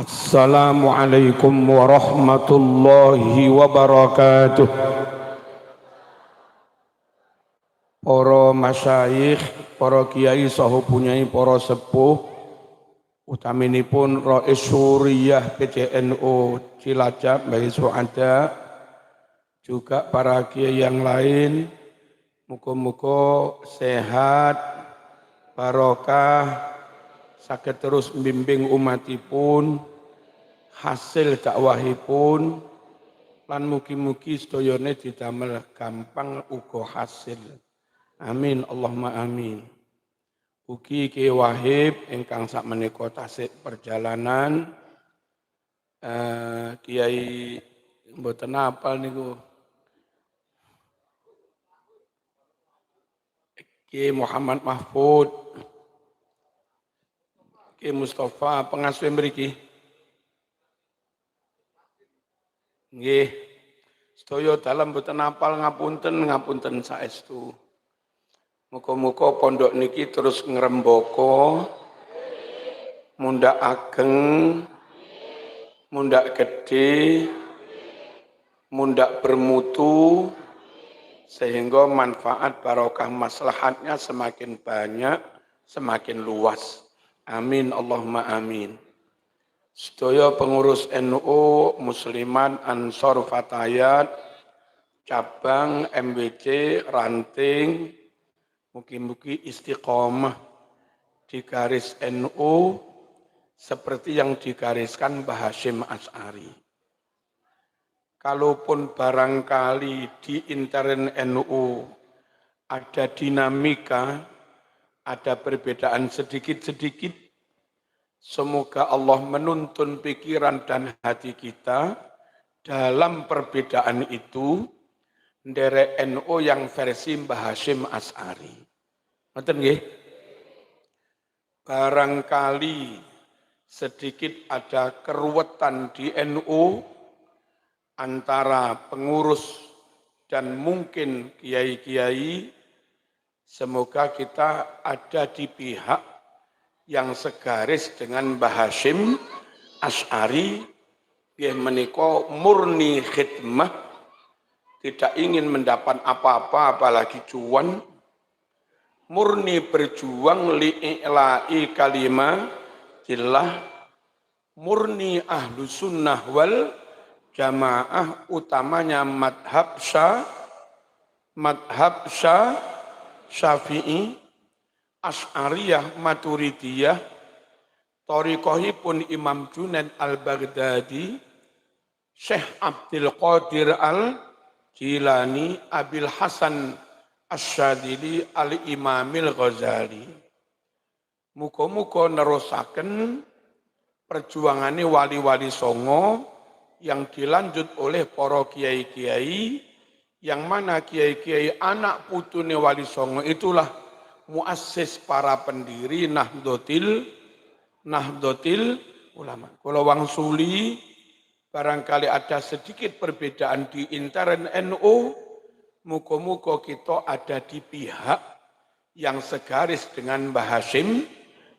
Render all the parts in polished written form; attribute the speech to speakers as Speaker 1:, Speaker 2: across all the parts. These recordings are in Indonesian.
Speaker 1: Assalamualaikum warahmatullahi wabarakatuh. Para masyayikh, para kiai saha punyai para sepuh, utaminipun Rais Suriyah PCNU Cilacap, Mbah Suada, juga para kiai yang lain, muga-muga sehat, barokah, saged terus membimbing umatipun, hasil dakwahipun, lan mugi-mugi sedayane didamel gampang uga hasil. Amin Allahumma amin. Ugi Ki Wahib ingkang sakmenika tasik perjalanan, Kiai mboten apal niku, Kiai Muhammad Mahfud, Kiai Mustafa pengasuh mriki. Nggih, sedaya dalam mboten apal ngapunten saestu. Muga-muga pondok niki terus ngrembaka, mundhak ageng, mundhak gedhe, mundhak bermutu, sehingga manfaat barokah maslahatnya semakin banyak, semakin luas. Amin Allahumma amin. Sedaya pengurus NU, Muslimat, Ansor, Fatayat, cabang MWC, ranting, mugi-mugi istiqomah di garis NU seperti yang digariskan Mbah Hasyim Asy'ari. Kalaupun barangkali di intern NU ada dinamika, ada perbedaan sedikit-sedikit, semoga Allah menuntun pikiran dan hati kita dalam perbedaan itu, nderek NU yang versi Mbah Hasyim Asy'ari. Ngoten nggih? Barangkali sedikit ada keruwetan di NU antara pengurus dan mungkin kiai-kiai, semoga kita ada di pihak yang segaris dengan Mbah Hasyim Asy'ari, yang menika murni khidmah, tidak ingin mendapat apa-apa apalagi cuan, murni berjuang li'i'la'i kalimatillah, murni ahlu sunnah wal jamaah, utamanya madhab Syafi'i, Asy'ariyah, Maturidiyah, thariqahipun Imam Junaid al-Baghdadi, Syekh Abdul Qadir al-Jilani, Abil Hasan Asy-Syadzili, Al-Imamil Ghazali. Muga-muga nerusaken perjuangane wali-wali songo yang dilanjut oleh para kiai-kiai, yang mana kiai-kiai anak putune wali songo itulah muassis para pendiri Nahdlatul Ulama. Kula wangsuli barangkali ada sedikit perbedaan di intern NU, muga-muga kita ada di pihak yang segaris dengan Mbah Hasyim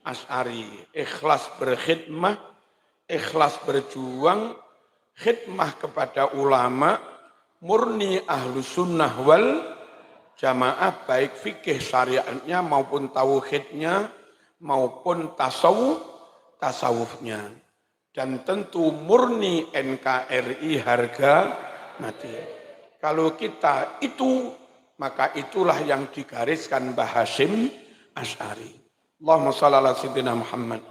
Speaker 1: Asy'ari. Ikhlas berkhidmah, ikhlas berjuang, khidmah kepada ulama, murni ahlu sunnah wal jamaah, baik fikih syariatnya maupun tauhidnya maupun tasawufnya, dan tentu murni NKRI harga mati. Kalau kita itu, maka itulah yang digariskan Mbah Hasyim Asy'ari. Allahumma shalli ala sayyidina Muhammad.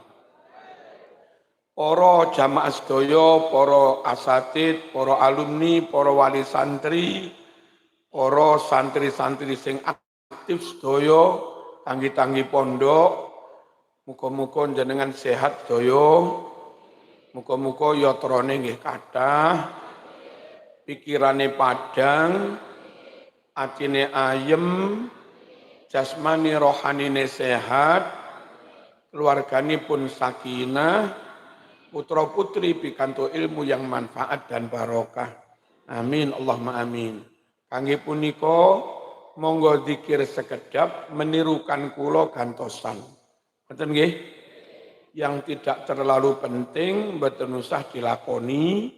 Speaker 1: Para jamaah sedaya, para asatid, para alumni, para wali santri, para santri-santri sing aktif sedaya, tanggi-tanggi pondok, muga-muga jenengan sehat sedaya, muga-muga yatrane nggih kathah, pikirane padhang, atine ayem, jasmani rohanine sehat, keluarganipun sakinah, putra putri pikantuk ilmu yang manfaat dan barokah. Amin Allahumma amin. Kangge punika monggo zikir sekedap menirukan kula gantosan. Ngoten nggih? yang tidak terlalu penting mboten usah dilakoni,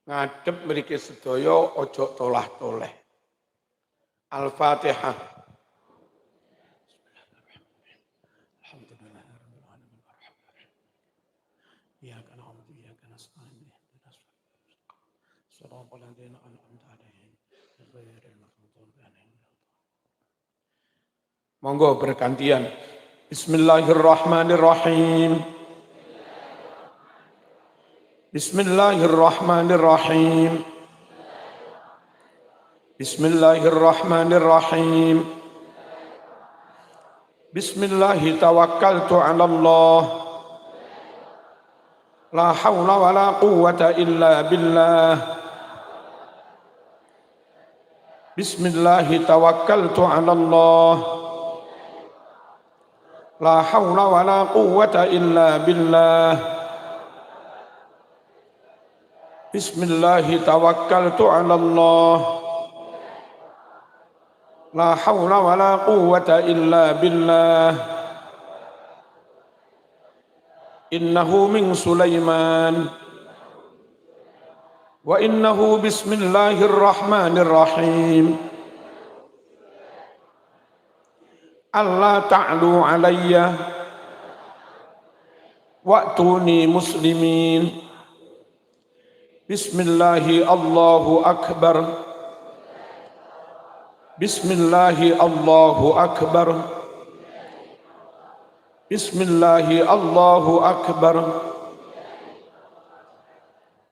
Speaker 1: ngadep mriki sedaya ojo tolah-toleh. Al-Fatihah. Monggo bergantian. Bismillahirrahmanirrahim. Bismillahirrahmanirrahim. Bismillahirrahmanirrahim. Bismillahi tawakkaltu 'ala Allah. La haula wa la quwwata illa billah. Bismillahi tawakkaltu 'ala Allah. La haula wa la quwwata illa billah. Bismillahi tawakkaltu 'ala Allah. La haula wa la quwwata illa billah. Innahu min Sulaiman wa innahu bismillahirrahmanirrahim. Allah ta'lu alayya wa'tuni muslimin. Bismillahi Allahu akbar. Bismillahi Allahu akbar. Bismillahi Allahu akbar.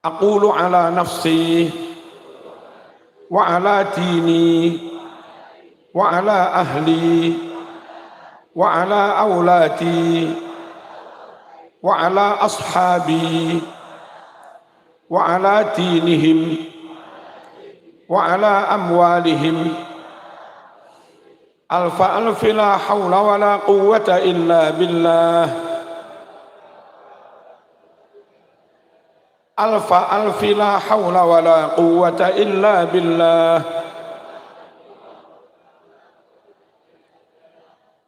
Speaker 1: Aqulu ala nafsi wa ala dini wa ala ahli wa ala awlati wa ala ashabi wa ala dinihim wa ala amwalihim. Alfa alfi la hawla wa la quwwata illa billah. Alfa alfi la hawla wa la quwwata illa billah.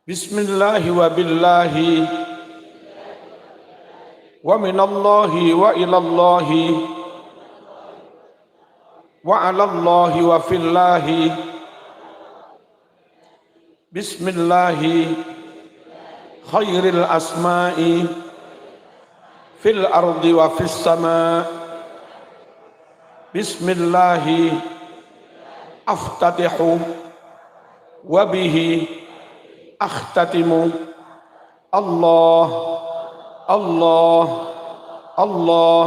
Speaker 1: Bismillahi wa billahi wa minallahi wa ilallahi wa alallahi wa fillahi. Bismillahi khairil asma'i fil ardi wa fis sama. Bismillahi aftatihu wa bihi akhtatimu. Allah Allah Allah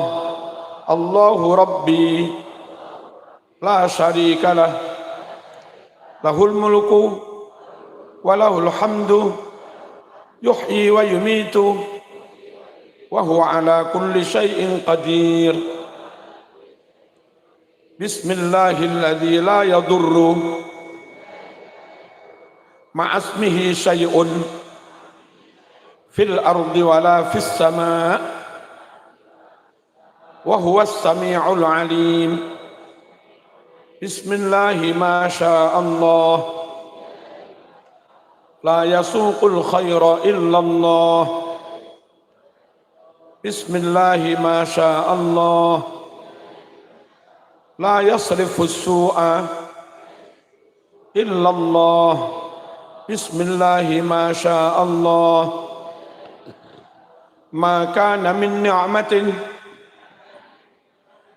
Speaker 1: Allahu Rabbi la syarika lah. Lahul mulku walahul hamdu yuhyi wa yumitu wa huwa ala kulli syai'in qadir. Bismillahilladzi la yadurru ma'asmihi syai'un fil ardi wala fis sama' wa huwas sami'ul alim. Bismillahi ma syaa Allah. La yasuqul khaira illallah. Bismillahi ma syaa Allah. La yasrifus su'a illallah. Bismillahi ma syaa Allah. Ma kana min ni'matin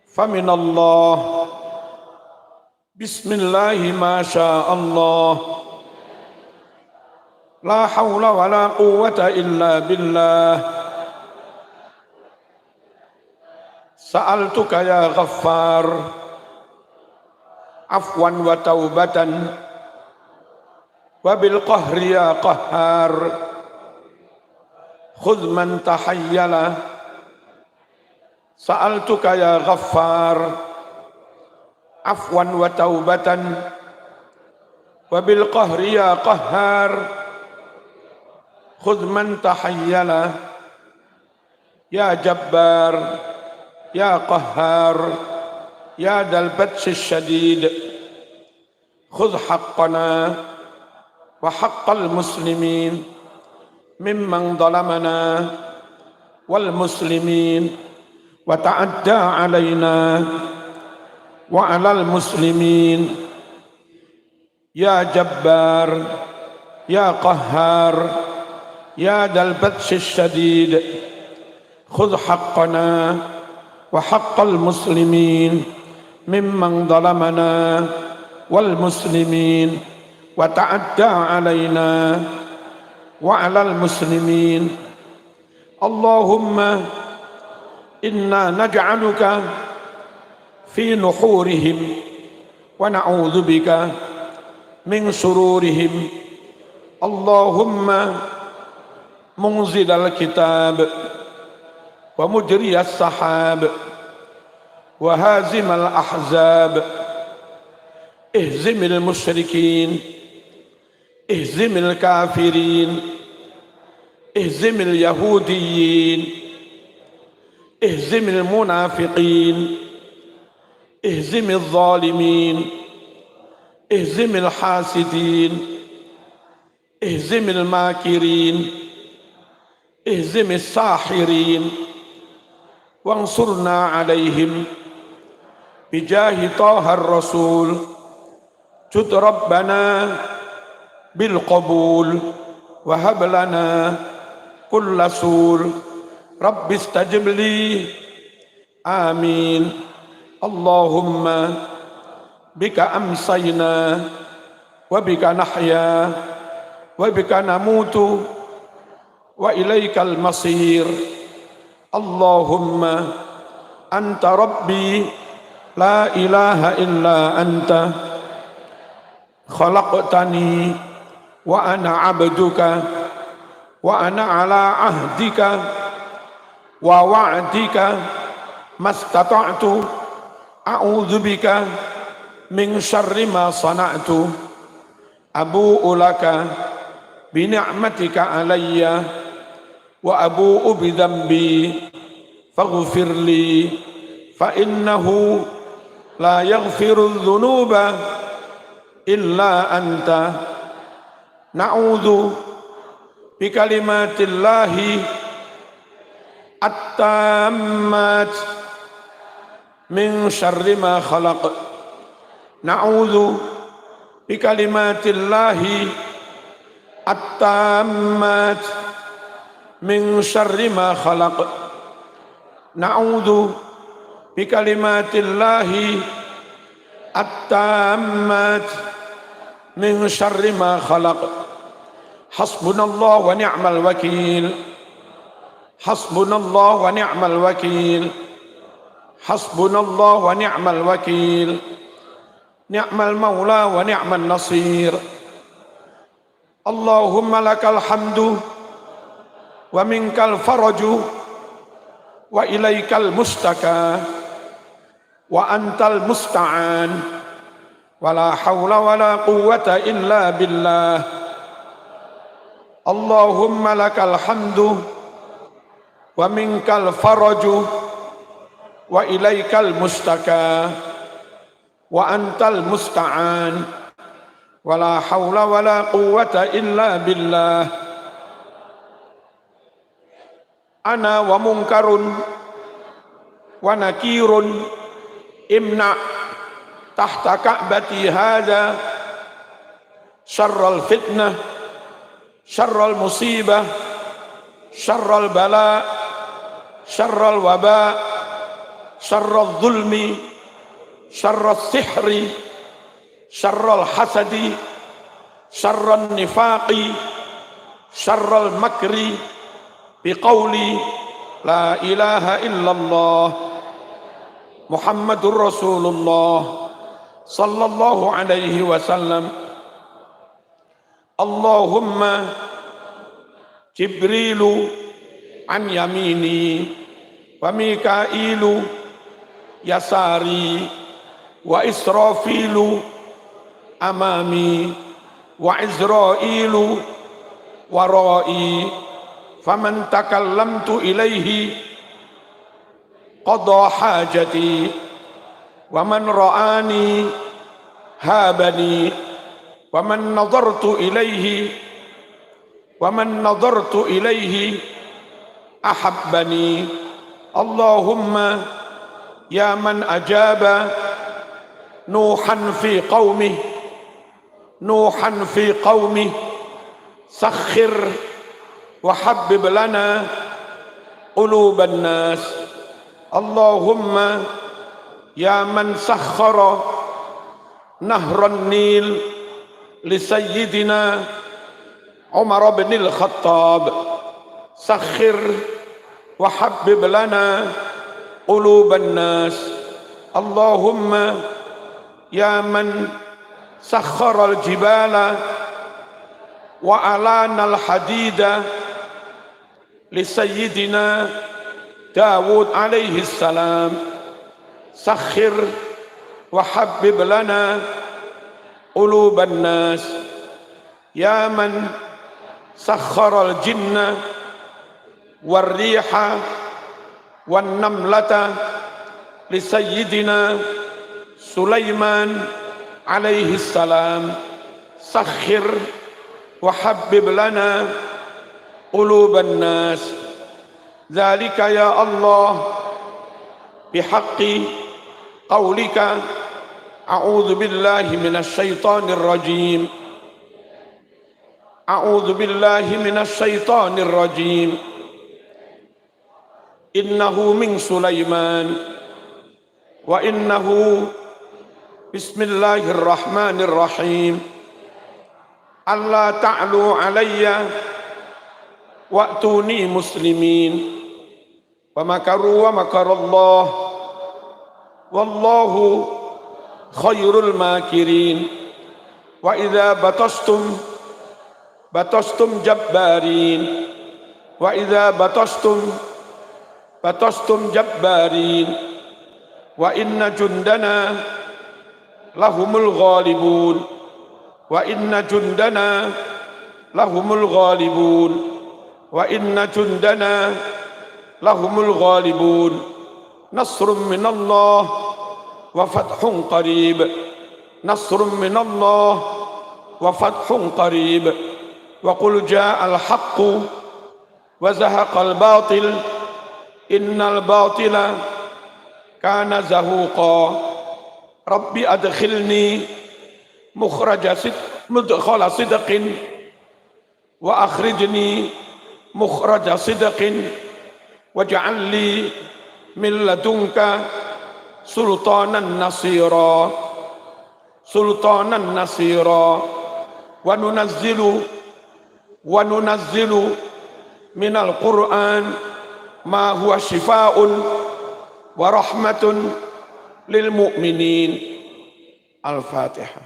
Speaker 1: famin Allah. Bismillahi ma syaa Allah. La hawla wa la quwwata illa billah. Sa'altuka ya Ghaffar afwan wa taubatan wa bil qahri ya Qahhar. Khudh man tahayyala. Sa'altuka ya Ghaffar afwan wa taubatan wa bil qahri ya Qahhar. Khudh man tahayyala ya Jabbar ya Qahhar ya Dal Batsh Syadid. Khudh haqqana wa haqqal muslimin mimman zalamana والمسلمين وتعدى علينا وعلى المسلمين يا جبار يا قهار يا ذا البطش الشديد خذ حقنا وحق المسلمين ممن ظلمنا والمسلمين وتعدى علينا وعلى المسلمين. اللهم إنا نجعلك في نحورهم ونعوذ بك من شرورهم. اللهم منزل الكتاب ومجري السحاب وهازم الأحزاب اهزم المشركين اهزم الكافرين اهزم اليهوديين اهزم المنافقين اهزم الظالمين اهزم الحاسدين اهزم الماكرين اهزم الساحرين وانصرنا عليهم بجاه طه الرسول. جد ربنا بالقبول وهب لنا كل سور. رب استجب لي آمين. اللهم بك أمسينا وبك نحيا وبك نموت وإليك المصير. اللهم أنت ربي لا إله إلا أنت خلقتني وأنا عبدك وأنا على عهدك ووعدك ما استطعت أعوذ بك من شر ما صنعت. أبوء لك بنعمتك علي وأبوء بذنبي فاغفر لي فإنه لا يغفر الذنوب إلا أنت. نعوذ بكلمات الله التامات من شر ما خلق. نعوذ بكلمات الله التامات من شر ما خلق. نعوذ بكلمات الله التامات من شر ما خلق. حسبنا الله ونعم الوكيل. حسبنا الله ونعم الوكيل. حسبنا الله ونعم الوكيل. نعم المولى ونعم النصير. اللهم لك الحمد ومنك الفرج وإليك المشتكى وأنت المستعان ولا حول ولا قوة إلا بالله. اللهم لك الحمد ومنك الفرج وإليك المشتكى وأنت المستعان ولا حول ولا قوة إلا بالله. أنا ومنكر ونكير امنع تحت كعبتي هذا شر الفتنة شر المصيبة شر البلاء شر الوباء شر الظلم شر السحر شر الحسد شر النفاق شر المكر بقولي لا إله إلا الله محمد رسول الله صلى الله عليه وسلم. اللهم جبريل عن يميني وميكائيل يساري وإسرافيل أمامي وعزرائيل ورائي. فمن تكلمت إليه قضى حاجتي ومن رآني هابني ومن نظرت إليه أحبني اللهم يا من أجاب نوحا في قومه سخر وحبب لنا قلوب الناس اللهم يا من سخر نهر النيل لسيدنا عمر بن الخطاب سخر وحبب لنا قلوب الناس اللهم يا من سخر الجبال وألان الحديد لسيدنا داود عليه السلام سخر وحبب لنا قلوب الناس يا من سخر الجن والريح والنملة لسيدنا سليمان عليه السلام سخر وحبب لنا قلوب الناس ذلك يا الله بحق قولك أعوذ بالله من الشيطان الرجيم أعوذ بالله من الشيطان الرجيم إنه من سليمان وإنه بسم الله الرحمن الرحيم ألا تعلوا علي وأتوني مسلمين ومكروا ومكر الله والله خير الماكرين وإذا بطشتم جبارين وإذا بطشتم جبارين وإن جندنا لهم الغالبون وإن جندنا لهم الغالبون وإن جندنا لهم الغالبون نصر من الله وفتح قريب نصر من الله وفتح قريب وقل جاء الحق وزهق الباطل إن الباطل كان زهوقا ربي أدخلني مدخل صدق وأخرجني مخرج صدق واجعل لي من لدنك سلطانا نصيرا وننزل من القرآن ما هو شفاء ورحمة للمؤمنين الفاتحة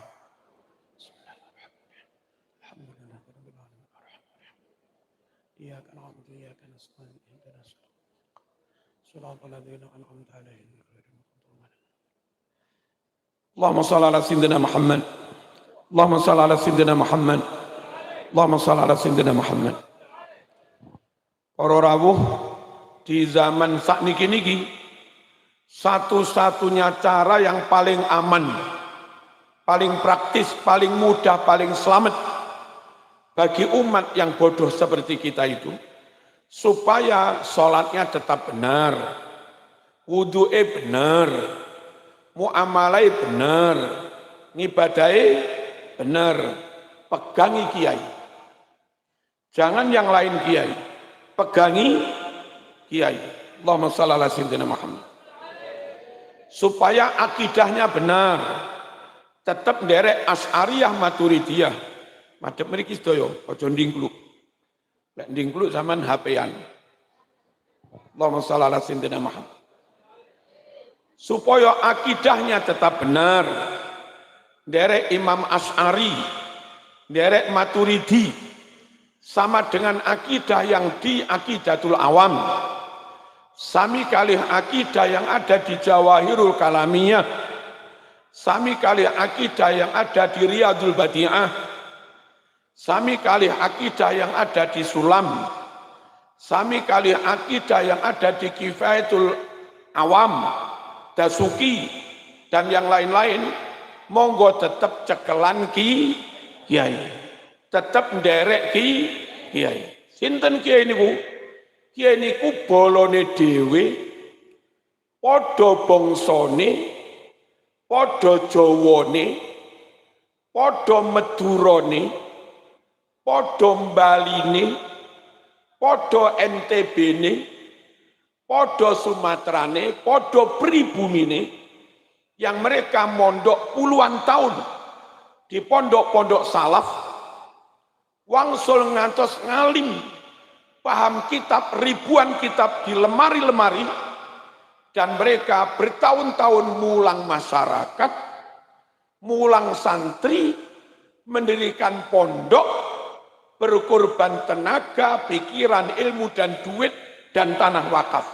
Speaker 1: إياك نعبد وإياك نستعين اهدنا صراط الذين أنعمت عليهم غير المغضوب عليهم اللهم صل على سيدنا محمد اللهم صل على سيدنا محمد اللهم صل على سيدنا محمد. Para rawuh di zaman sakniki satu-satunya cara yang paling aman, paling praktis, paling mudah, paling selamat bagi umat yang bodoh seperti kita itu, supaya sholatnya tetap benar, wudu'e benar, muamalai benar, ngibadai benar, pegangi kiai. Jangan yang lain kiai, pegangi kiai. Allahumma shalli ala sayyidina Muhammad. Supaya akidahnya benar, tetap nderek Asy'ariyah Maturidiyah. Madhep mriki sedaya aja ndingkluk. Lek ndingkluk zaman HP-an. Allahumma shalli ala sayyidina Muhammad. Supaya akidahnya tetap benar, nderek Imam Asy'ari, nderek Maturidi, sama dengan akidah yang di Aqidatul Awam, sami kalih akidah yang ada di Jawahirul Kalamiyah, sami kalih akidah yang ada di Riyadul Badi'ah, sami kalih akidah yang ada di Sulam, sami kalih akidah yang ada di Kifayatul Awam, Dasuki, dan yang lain-lain. Monggo tetap cekelan kiai, tetap nderek kiai. Sinten kiai niku? Kiai niku bolone dhewe, padha bangsane, padha Jawane, padha Madurane, padha Baline, padha NTB-ne, padha Sumaterane, padha pribumine, yang mereka mondok puluhan tahun di pondok-pondok salaf, wangsul ngantos ngalim, paham kitab, ribuan kitab di lemari-lemari, dan mereka bertahun-tahun mulang masyarakat, mulang santri, mendirikan pondok, berkorban tenaga, pikiran, ilmu, dan duit, dan tanah wakaf.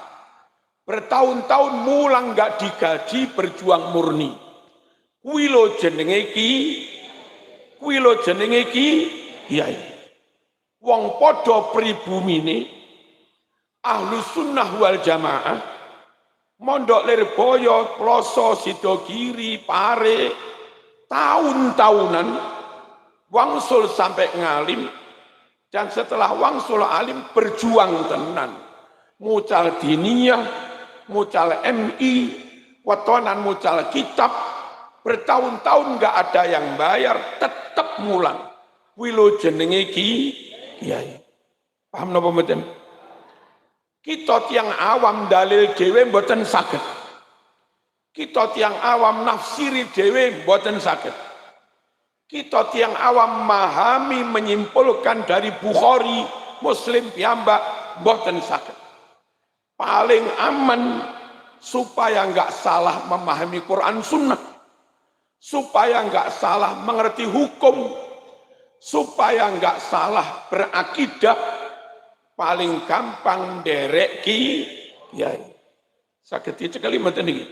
Speaker 1: Bertahun-tahun mulang gak digaji, berjuang murni. Kuilo jenenge ki, kuilo jenenge ki, kiai. Wong podo pribumine, ahlu sunnah wal jamaah, mondok Lirboyo, Ploso, Sidogiri, Pare, tahun-tahunan, wangsul sampai ngalim, dan setelah wangsul alim berjuang tenan. Mucal diniyah, mucal MI, wetonan mucal kitab, bertahun-tahun nggak ada yang bayar, tetap mulang. Wilo jenenge kiai. Paham napa mboten? Kita tiang awam dalil dhewe mboten saged. Kita tiang awam nafsiri dhewe mboten saged. Kita tiang awam memahami, menyimpulkan dari Bukhari, Muslim piyambak mboten saged. Paling aman supaya enggak salah memahami Quran Sunnah, supaya enggak salah mengerti hukum, supaya enggak salah berakidah, paling gampang derek kiai. Saged dicekali mboten niki.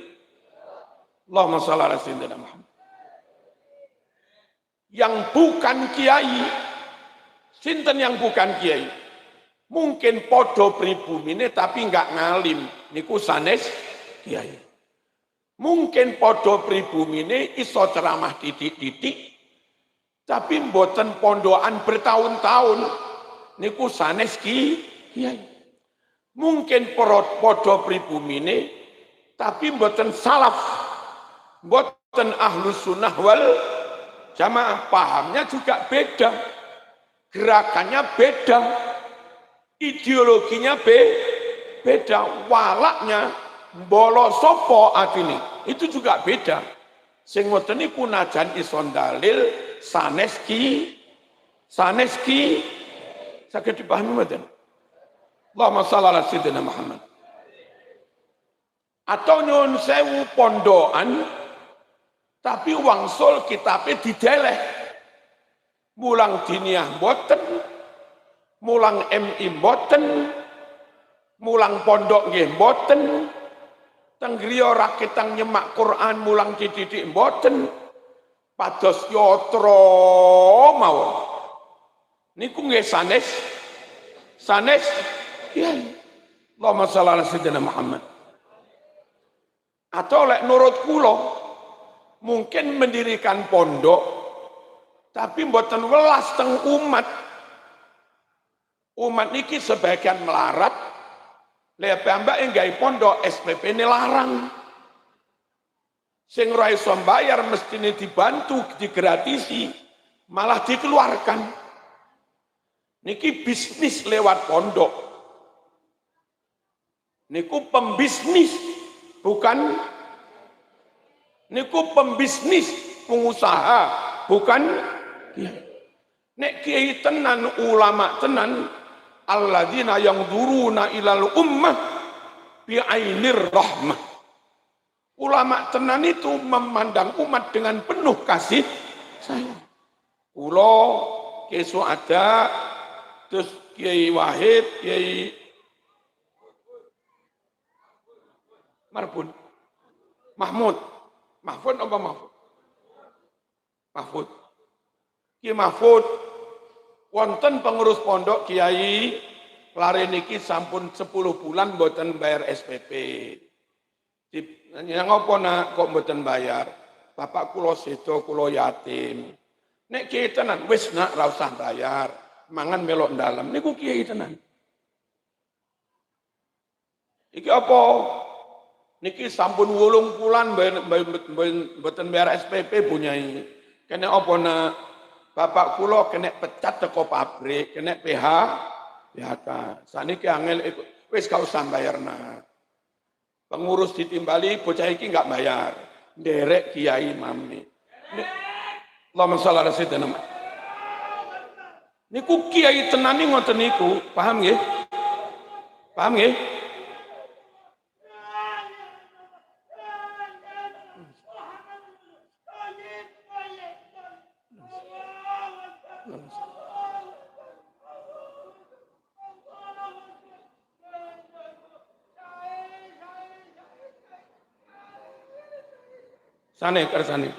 Speaker 1: Allahumma shalli ala sayyidina Muhammad. Yang bukan kiai, sinten yang bukan kiai? Mungkin podo pribumine tapi enggak ngalim, niku sanes kiai. Mungkin podo pribumine iso ceramah titik-titik, tapi mboten pondokan bertahun-tahun, niku sanes kiai. Mungkin podo pribumine, tapi mboten salaf, mboten ahlu sunnah wal jamaah, pahamnya juga beda, gerakannya beda, ideologinya beda, walaknya mbolo sopo atine itu juga beda. Sing ngoten niku najan ison dalil sanes ki saged dipahami mboten? Allahumma shalli ala sayyidina Muhammad. Atau nyun sewu pondokan tapi wangsul kitabe dideleh, mulang diniyah mboten, mulang MI mboten, mulang pondok nggih mboten, teng griya rakitang nyemak Quran mulang dididik mboten, pados yatra mawon. Niku nggih sanes ya. Allahumma shalli ala sayyidina Muhammad. Atau lek nurut kula mungkin mendirikan pondok tapi mboten welas teng umat. Umat niki sebagian melarat, lihat piyambak nggawe pondok SPP ini larang. Sing ora iso mbayar mestine dibantu, digratisi, malah dikeluarkan. Niki bisnis lewat pondok. Niku pembisnis, bukan niku pembisnis, pengusaha, bukan kiai. Nek kiai tenan, ulama tenan, alladzina yanzuruna ilal ummah bi'ainir rahmah. Ulama tenan itu memandang umat dengan penuh kasih sayang. Kula kesu ada, terus Kiai Wahid, Kiai Marbun, Mahmud apa Mahfud? Mahfud. Kiai Mahfud, wonten pengurus pondok Kiai lare niki sampun 10 bulan mboten bayar SPP. Yang apa nak kok mboten bayar? Bapak kula sedo, kula yatim. Nek kiai tenan wis nak ra usah bayar, mangan melok dalam niku kiai tenan. Iki apa? Niki sampun 8 bulan mboten bayar SPP bunyai. Kene apa nak? Bapak kula kena pecat teko pabrik, kena PHK. Saniki angel wis gak usah bayarna. Pengurus ditimbali bocah iki enggak bayar. Nderek kiai mami. Allahumma shalli ala sayyidina Muhammad. Niku kiai tenan ngoten niku, paham nggih? Paham nggih? Sane kersane.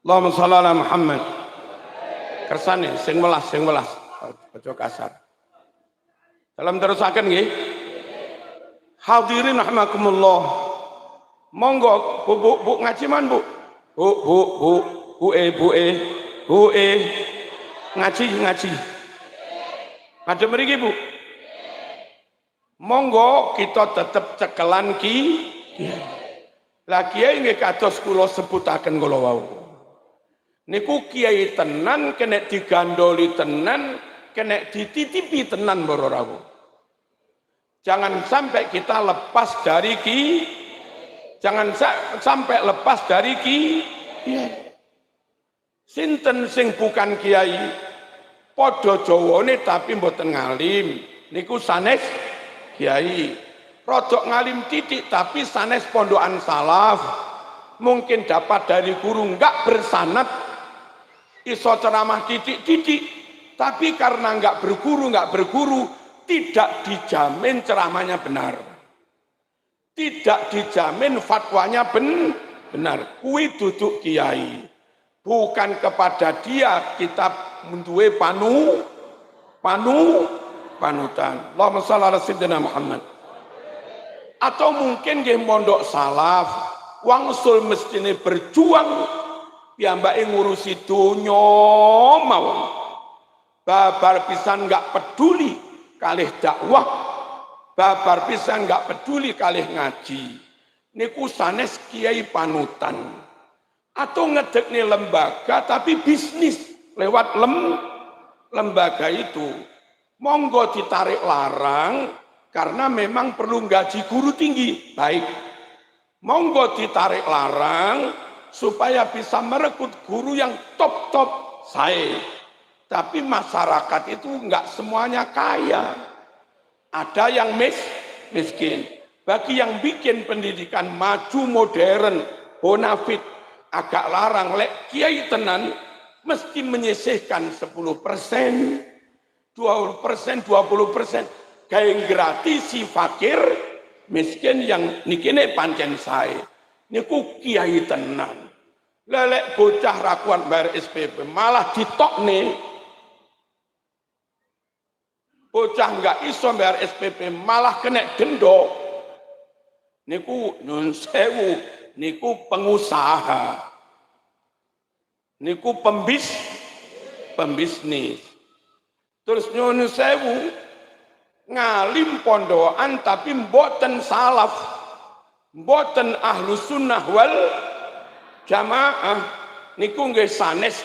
Speaker 1: Allahumma shalli ala Muhammad. Kersane sing welas. Aja kasar. Dalam terusaken nggih. Hadirin rahimakumullah. Monggo bu ngaji man bu. Bu ngaji. Ada mriki bu. Monggo kita tetep cekelan ki. Lah kiai nggih kados kula sebutaken kula wau. Niku kiai tenan kena digandoli tenan, kena dititipi tenan para rawuh. Jangan sampai kita lepas dari jangan sampai lepas dari sinten sing bukan kiai padha Jawane tapi mboten ngalim niku sanes kiai, rodok ngalim titik tapi sanes pondokan salaf, mungkin dapat dari guru enggak bersanad, iso ceramah titik tapi karena enggak berguru tidak dijamin ceramahnya benar, tidak dijamin fatwanya benar. Kui duduk kiai, bukan kepada dia kita menduwe panutan. Allahumma shalli ala sayyidina Muhammad. Atau mungkin nggih mondok salaf, wangsul mestine berjuang piyambake ngurusi donya mawon. Babar pisan enggak peduli kalih dakwah, babar pisan enggak peduli kalih ngaji. Niku sanes kiai panutan. Atau ngedekne lembaga tapi bisnis lewat lembaga itu. Monggo ditarik larang karena memang perlu gaji guru tinggi. Baik. Monggo ditarik larang supaya bisa merekrut guru yang top saya. Tapi masyarakat itu enggak semuanya kaya. Ada yang miskin. Bagi yang bikin pendidikan maju modern, bonafit, agak larang lek kiai tenan mesti menyisihkan 10%, 20%, 20%. Kayak gratis si fakir, miskin yang nikine pancen sae. Niku kiai tenan. Lelek bocah rakuan bayar SPP malah ditokne. Bocah enggak iso bayar SPP malah kena denda. Niku nyun sewu, niku pengusaha. Niku pembisnis. Terus nyun sewu ngalim pondokan tapi mboten salaf. Mboten ahlu sunnah wal jamaah. Niku nggih sanes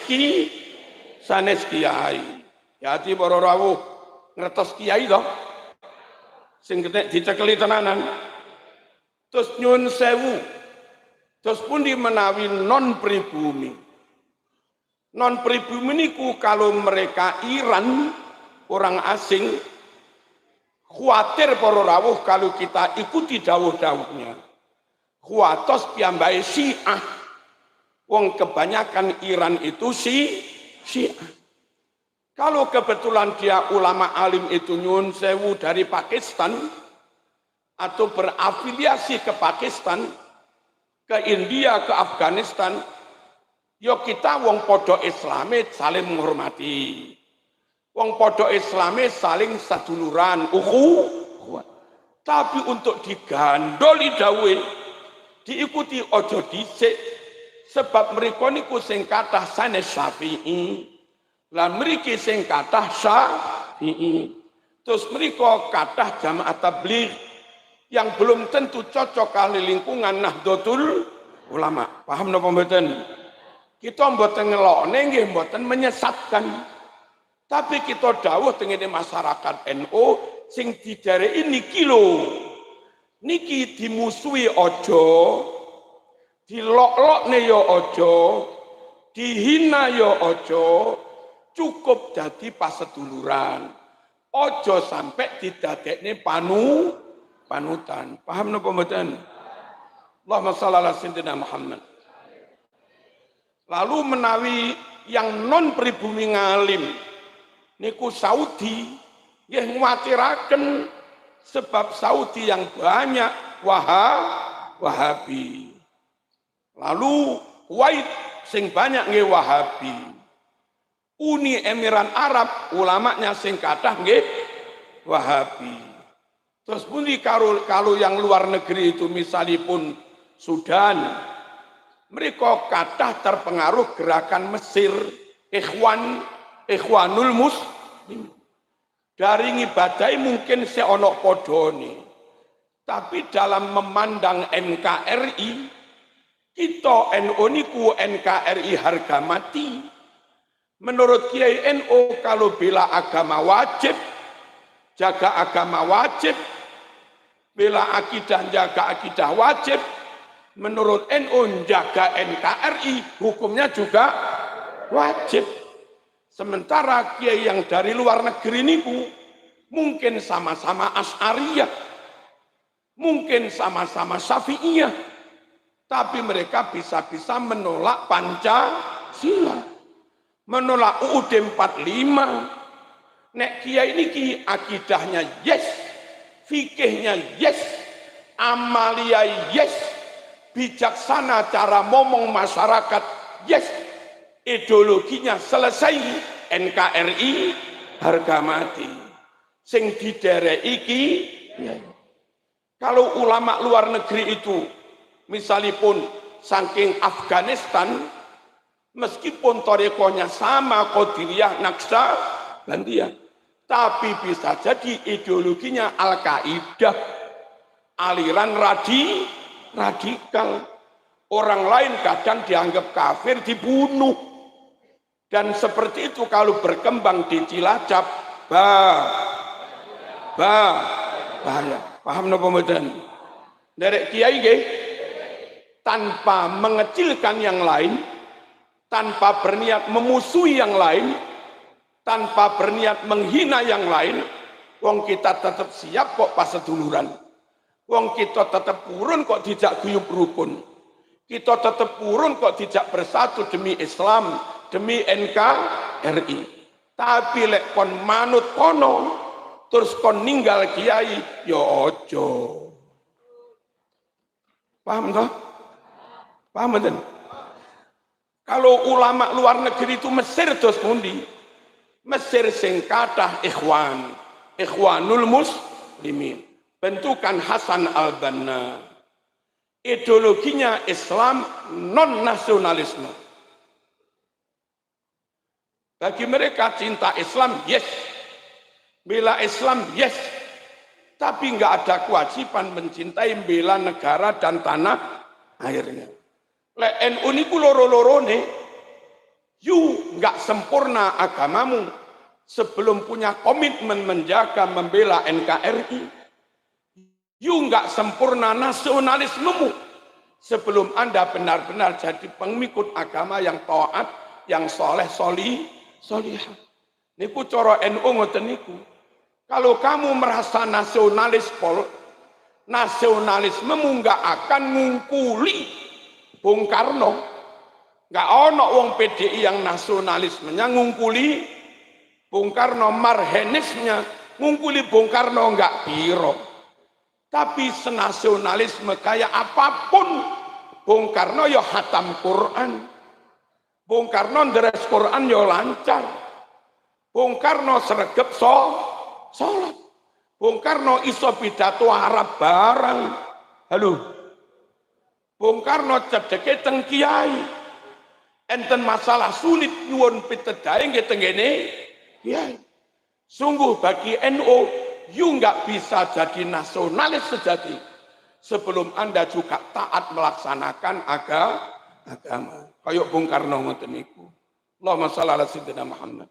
Speaker 1: kiai. Hati para rawuh. Ngertos kiai toh sing dicekeli tenanan terus nyun sewu terus pun menawi non pribumi niku kalau mereka Iran orang asing khawatir para rawuh kalau kita ikuti dawuh-dawuhnya khawatos piyambake Syiah wong kebanyakan Iran itu Syiah. Kalau kebetulan dia ulama alim itu nyun sewu dari Pakistan atau berafiliasi ke Pakistan, ke India, ke Afghanistan, yo kita wong podo Islamit saling menghormati. Wong podo Islame saling saduluran, ukhuwah. Tapi untuk digandoli dawuhe diikuti ojo dhisik sebab mriku niku sing kathah sanes Syafi'i. Lan mriki sing kathah Syafi'i. Terus mriku kathah jamaah tabligh yang belum tentu cocok kali lingkungan Nahdlatul Ulama. Paham napa mboten? Kita mboten ngelokne nggih mboten menyesatkan. Tapi kita dawuh tengene masyarakat NU sing dijareki niki lho. Niki dimusuhi aja, dilok-lokne ya aja, dihina ya aja, cukup jadi paseduluran. Aja sampai didadekne panutan. Paham napa mboten? Allahumma shalli ala sayyidina Muhammad. Lalu menawi yang non pribumi ngalim niku Saudi nggih nguwatiraken sebab Saudi yang banyak Wahabi. Lalu Kuwait sing banyak nggih Wahabi. Uni Emirat Arab ulamanya sing kathah nggih Wahabi. Terus pundi kalau yang luar negeri itu misalipun Sudan, mereka kathah terpengaruh gerakan Mesir, Ikhwanul Muslimin. Dari ngibadai mungkin seonok podone. Tapi dalam memandang NKRI, kita NU niku NKRI harga mati. Menurut Kiai NU kalau bela agama wajib, jaga agama wajib, bela akidah jaga akidah wajib. Menurut NU jaga NKRI hukumnya juga wajib. Sementara kiai yang dari luar negeri niku mungkin sama-sama Asy'ariyah, mungkin sama-sama Syafi'iyah, tapi mereka bisa-bisa menolak Pancasila, menolak UUD 45. Nek kiai niki akidahnya yes, fikihnya yes, amalia yes, bijaksana cara ngomong masyarakat yes, ideologinya selesai, NKRI harga mati. Sing didereki iki ya. Kalau ulama luar negeri itu misalipun saking Afghanistan, meskipun torekonya sama Qadiriyah, Naqsabandiyah, tapi bisa jadi ideologinya Al-Qaeda, aliran radikal. Orang lain kadang dianggap kafir, dibunuh. Dan seperti itu kalau berkembang di Cilacap, bahaya. Paham napa mboten? Derek kiai nggih, tanpa mengecilkan yang lain, tanpa berniat memusuhi yang lain, tanpa berniat menghina yang lain, wong kita tetap siap kok paseduluran. Wong kita tetap purun kok dijak guyub rukun. Kita tetap purun kok dijak bersatu demi Islam, demi NKRI. Tapi lek kon manut kono, terus kon ninggal kiai, ya ojo. Paham toh? Paham betul? Kalau ulama luar negeri itu Mesir terus pundi? Mesir sing kathah Ikhwanul Muslimin. Bentukan Hasan al-Banna. Ideologinya Islam non-nasionalisme. Bagi mereka cinta Islam, yes. Bela Islam, yes. Tapi nggak ada kewajiban mencintai bela negara dan tanah airnya. Le NU niku loro-lorone, you nggak sempurna agamamu sebelum punya komitmen menjaga membela NKRI. You nggak sempurna nasionalismemu sebelum Anda benar-benar jadi pengikut agama yang taat, yang solihah. Niku cara NU ngoten niku. Kalau kamu merasa nasionalismemu nggak akan ngungkuli Bung Karno. Nggak ono wong PDI yang nasionalismenya ngungkuli Bung Karno, marhenisnya ngungkuli Bung Karno nggak piro. Tapi senasionalisme kayak apapun, Bung Karno ya hatam Quran, Bung Karno deres Quran ya lancar, Bung Karno sregep salat. Bung Karno iso pidato Arab barang. Halo. Bung Karno cedeke teng kiai. Enten masalah sulit nyuwun pitedahe nggih teng ngene kiai. Sungguh bagi NU, you nggak bisa jadi nasionalis sejati sebelum Anda juga taat melaksanakan agama. Kayak Bung Karno ngoten niku. Allahumma shalli ala sayyidina Muhammad.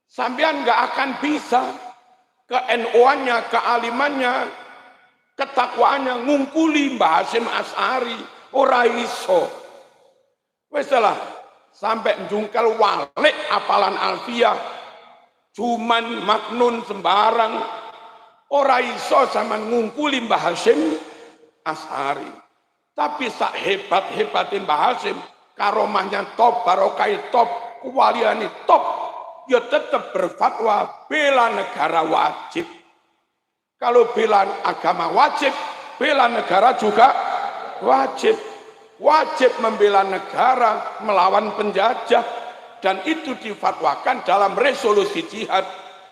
Speaker 1: Sampean nggak akan bisa ke NU-annya, kealimannya, ketakwaannya ngungkuli Mbah Hasyim Asy'ari, ora iso. Wis lah, sampai njungkel walik apalan alfiyah, cuman maknun sembarang, ora iso sama ngungkuli Mbah Hasyim Asy'ari. Tapi sak hebat-hebatin Mbah Hasyim, karomahnya top, barokai top, kuwaliani top, ya tetap berfatwa bela negara wajib. Kalau bela agama wajib, bela negara juga wajib. Wajib membela negara melawan penjajah, dan itu difatwakan dalam resolusi jihad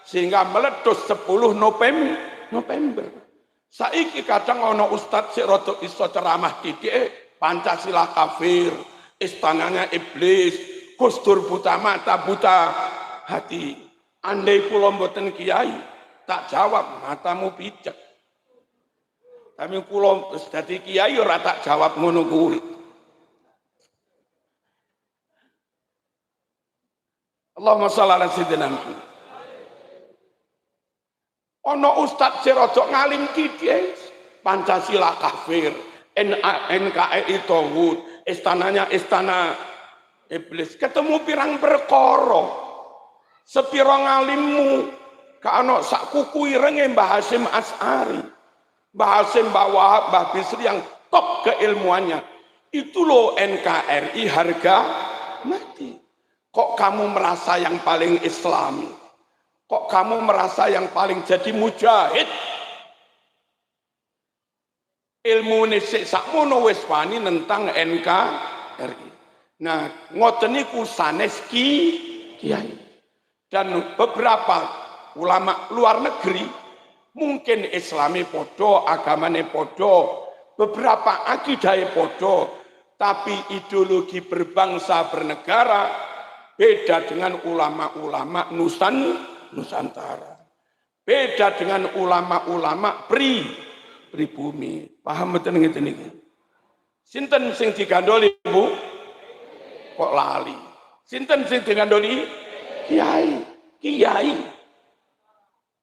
Speaker 1: sehingga meletus 10 November. Saiki kadang ana ustadz sik rada iso ceramah titik Pancasila kafir, istananya iblis, Gus Dur buta mata buta hati. Andai kula mboten kiai, tak jawab matamu picek. Tapi kula wis dadi kiai ora tak jawab ngono kuwi. Allahumma shalli ala sayyidina Muhammad. Ana ustaz sing rada ngalim titik, Pancasila kafir, NKRI tauhid, istananya istana iblis. Ketemu pirang perkara. Sepiro ngalimmu ka ana sak kuku irenge Mbah Hasyim Asy'ari. Mbah Hasyim, Mbah Wahab, Mbah Bisri yang top keilmuannya. Itu loh NKRI harga mati. Kok kamu merasa yang paling islami? Kok kamu merasa yang paling jadi mujahid? Ilmu nisik sakmono wis wani tentang NKRI. Nah, ngoten niku sanes kiai. Dan beberapa ulama luar negeri mungkin islami podo, agamane podo, beberapa akidah podo, tapi ideologi berbangsa bernegara beda dengan ulama-ulama Nusantara. Beda dengan ulama-ulama pribumi. Paham betul ngeten niki? Sinten sing digandoli, Bu? Kok lali? Sinten sing digandoli? Kiai.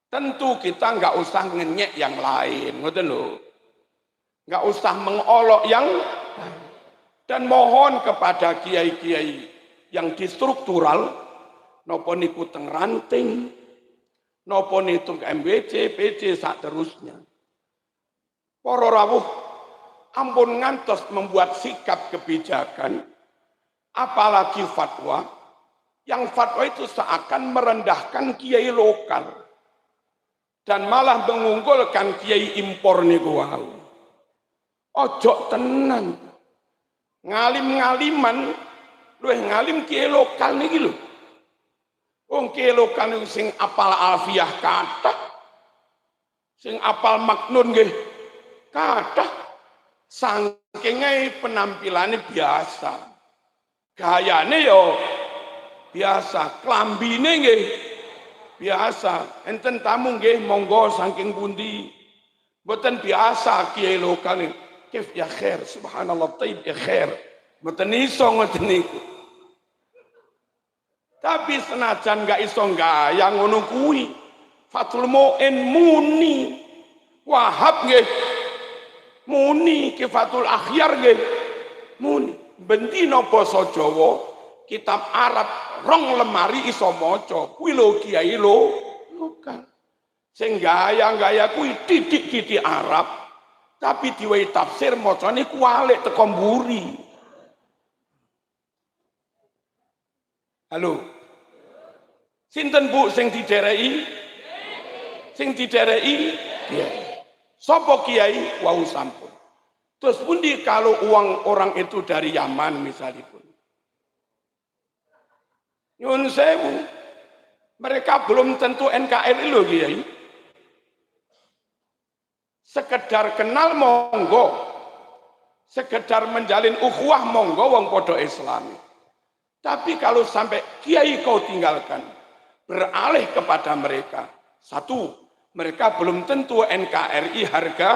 Speaker 1: Tentu kita nggak usah ngenyek yang lain, ngoten lho. Nggak usah mengolok yang lain. Dan mohon kepada kiai-kiai yang di struktural, nopo niku teng ranting, nopo niku MBC, PC, sak terusnya. Para rawuh, ampun ngantos membuat sikap kebijakan, apalagi fatwa, yang fatwa itu seakan merendahkan kiai lokal, dan malah mengunggulkan kiai impor niku wau. Ojo tenan, ngalim-ngaliman, luwih ngalim kiai lokal niki lho. Wong kiai lokal niku sing apal alfiyah kathah, sing apal maknun nggih kathah, saking penampilane biasa, gayane yo biasa, klambine nggih biasa. Enten tamu nggih monggo saking pundi, mboten biasa kiai lokal niku. Kif ya khair, subhanallah thayyib ya khair. Mboten iso ngoten niku. Tapi senajan gak iso gaya ngono kuwi, Fathul Mu'in muni, Wahab nggih muni, Kifatul Akhyar nggih muni. Bendina basa Jawa, kitab Arab rong lemari iso maca. Kuwi lho kiai lokal. Sing gaya-gaya kuwi titik-titik Arab, tapi diwehi tafsir macane kualik teko mburi. Halo. Sinten Bu sing didereki? Sing didereki kiai. Sapa kiai? Wau sampun. Terus pundi kalau uang orang itu dari Yaman misalipun. Nyun sewu. Mereka belum tentu NKRI loh Kiai. Sekedar kenal monggo. Sekedar menjalin ukhuwah monggo wong podo Islami. Tapi kalau sampai Kiai kau tinggalkan, beralih kepada mereka. Satu, mereka belum tentu NKRI harga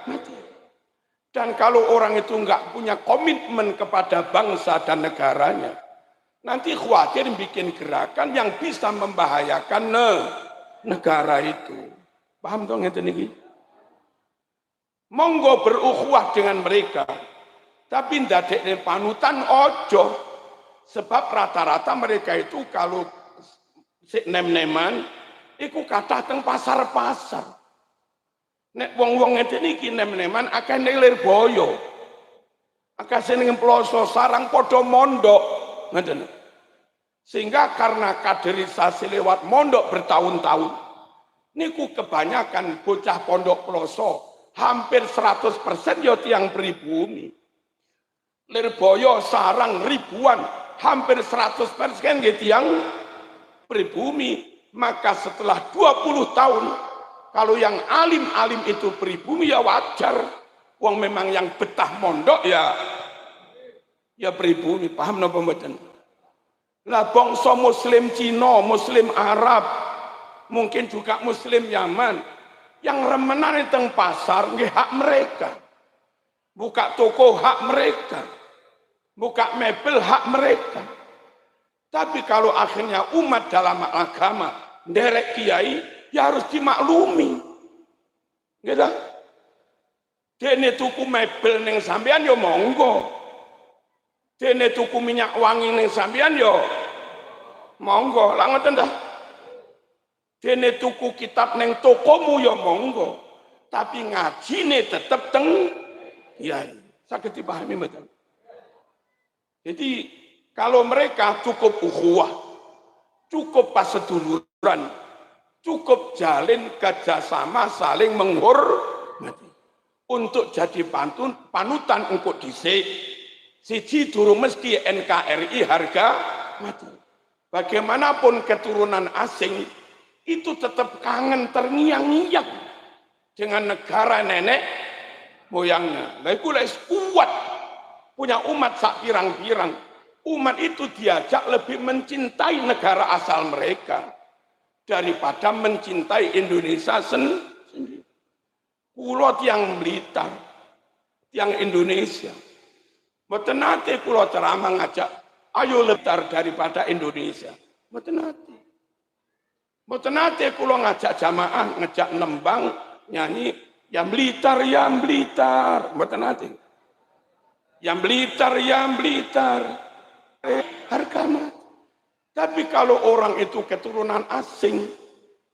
Speaker 1: mati. Dan kalau orang itu nggak punya komitmen kepada bangsa dan negaranya, nanti khawatir bikin gerakan yang bisa membahayakan negara itu. Paham dong itu nih? Monggo berukhuwah dengan mereka, tapi ndadekne panutan ojo. Sebab rata-rata mereka itu kalau nem-neman, iku kathah teng pasar-pasar. Nek wong-wong ngene iki nem-neman akeh ning Lirboyo. Akeh sing Ploso Sarang padha mondok, ngoten. Sehingga karena kaderisasi lewat mondok bertahun-tahun, niku kebanyakan bocah pondok Ploso, hampir 100% ya tiang pribumi. Lirboyo Sarang ribuan, hampir 100% nggih tiang pribumi. Maka setelah 20 tahun, kalau yang alim-alim itu pribumi ya wajar. Wong memang yang betah mondok ya pribumi. Paham napa mboten? Lah bangsa muslim Cina, muslim Arab, mungkin juga muslim Yaman, yang remenan teng pasar nggih hak mereka. Buka toko hak mereka. Buka mebel hak mereka. Tapi kalau akhirnya umat dalam agama nderek kiai, ya harus dimaklumi. Gitu. Dene tuku mebel ning sampean ya monggo. Dene tuku minyak wangi ning sampean ya monggo. Lah ngoten dah. Dene tuku kitab ning tokomu ya monggo. Tapi ngajine tetep teng kiai. Saged dipahami mboten? Jadi kalau mereka cukup ukhuwah, cukup paseduluran, cukup jalin kerjasama saling menghormati untuk jadi panutan engko dhisik. Siji durung mesti NKRI harga mati. Bagaimanapun keturunan asing itu tetap kangen terngiang-ngiang dengan negara nenek moyangnya. Lah iku wis kuat punya umat sak pirang-pirang. Umat itu diajak lebih mencintai negara asal mereka daripada mencintai Indonesia sendiri. Kulo tiang Blitar, tiang Indonesia. Mboten nate kulo ceramah ngajak, ayo Blitar daripada Indonesia. Mboten nate. Mboten nate kulo ngajak jamaah, ngajak nembang, nyanyi, ya Blitar, ya Blitar. Mboten nate. Ya Blitar, ya Blitar. Harga mati. Tapi kalau orang itu keturunan asing,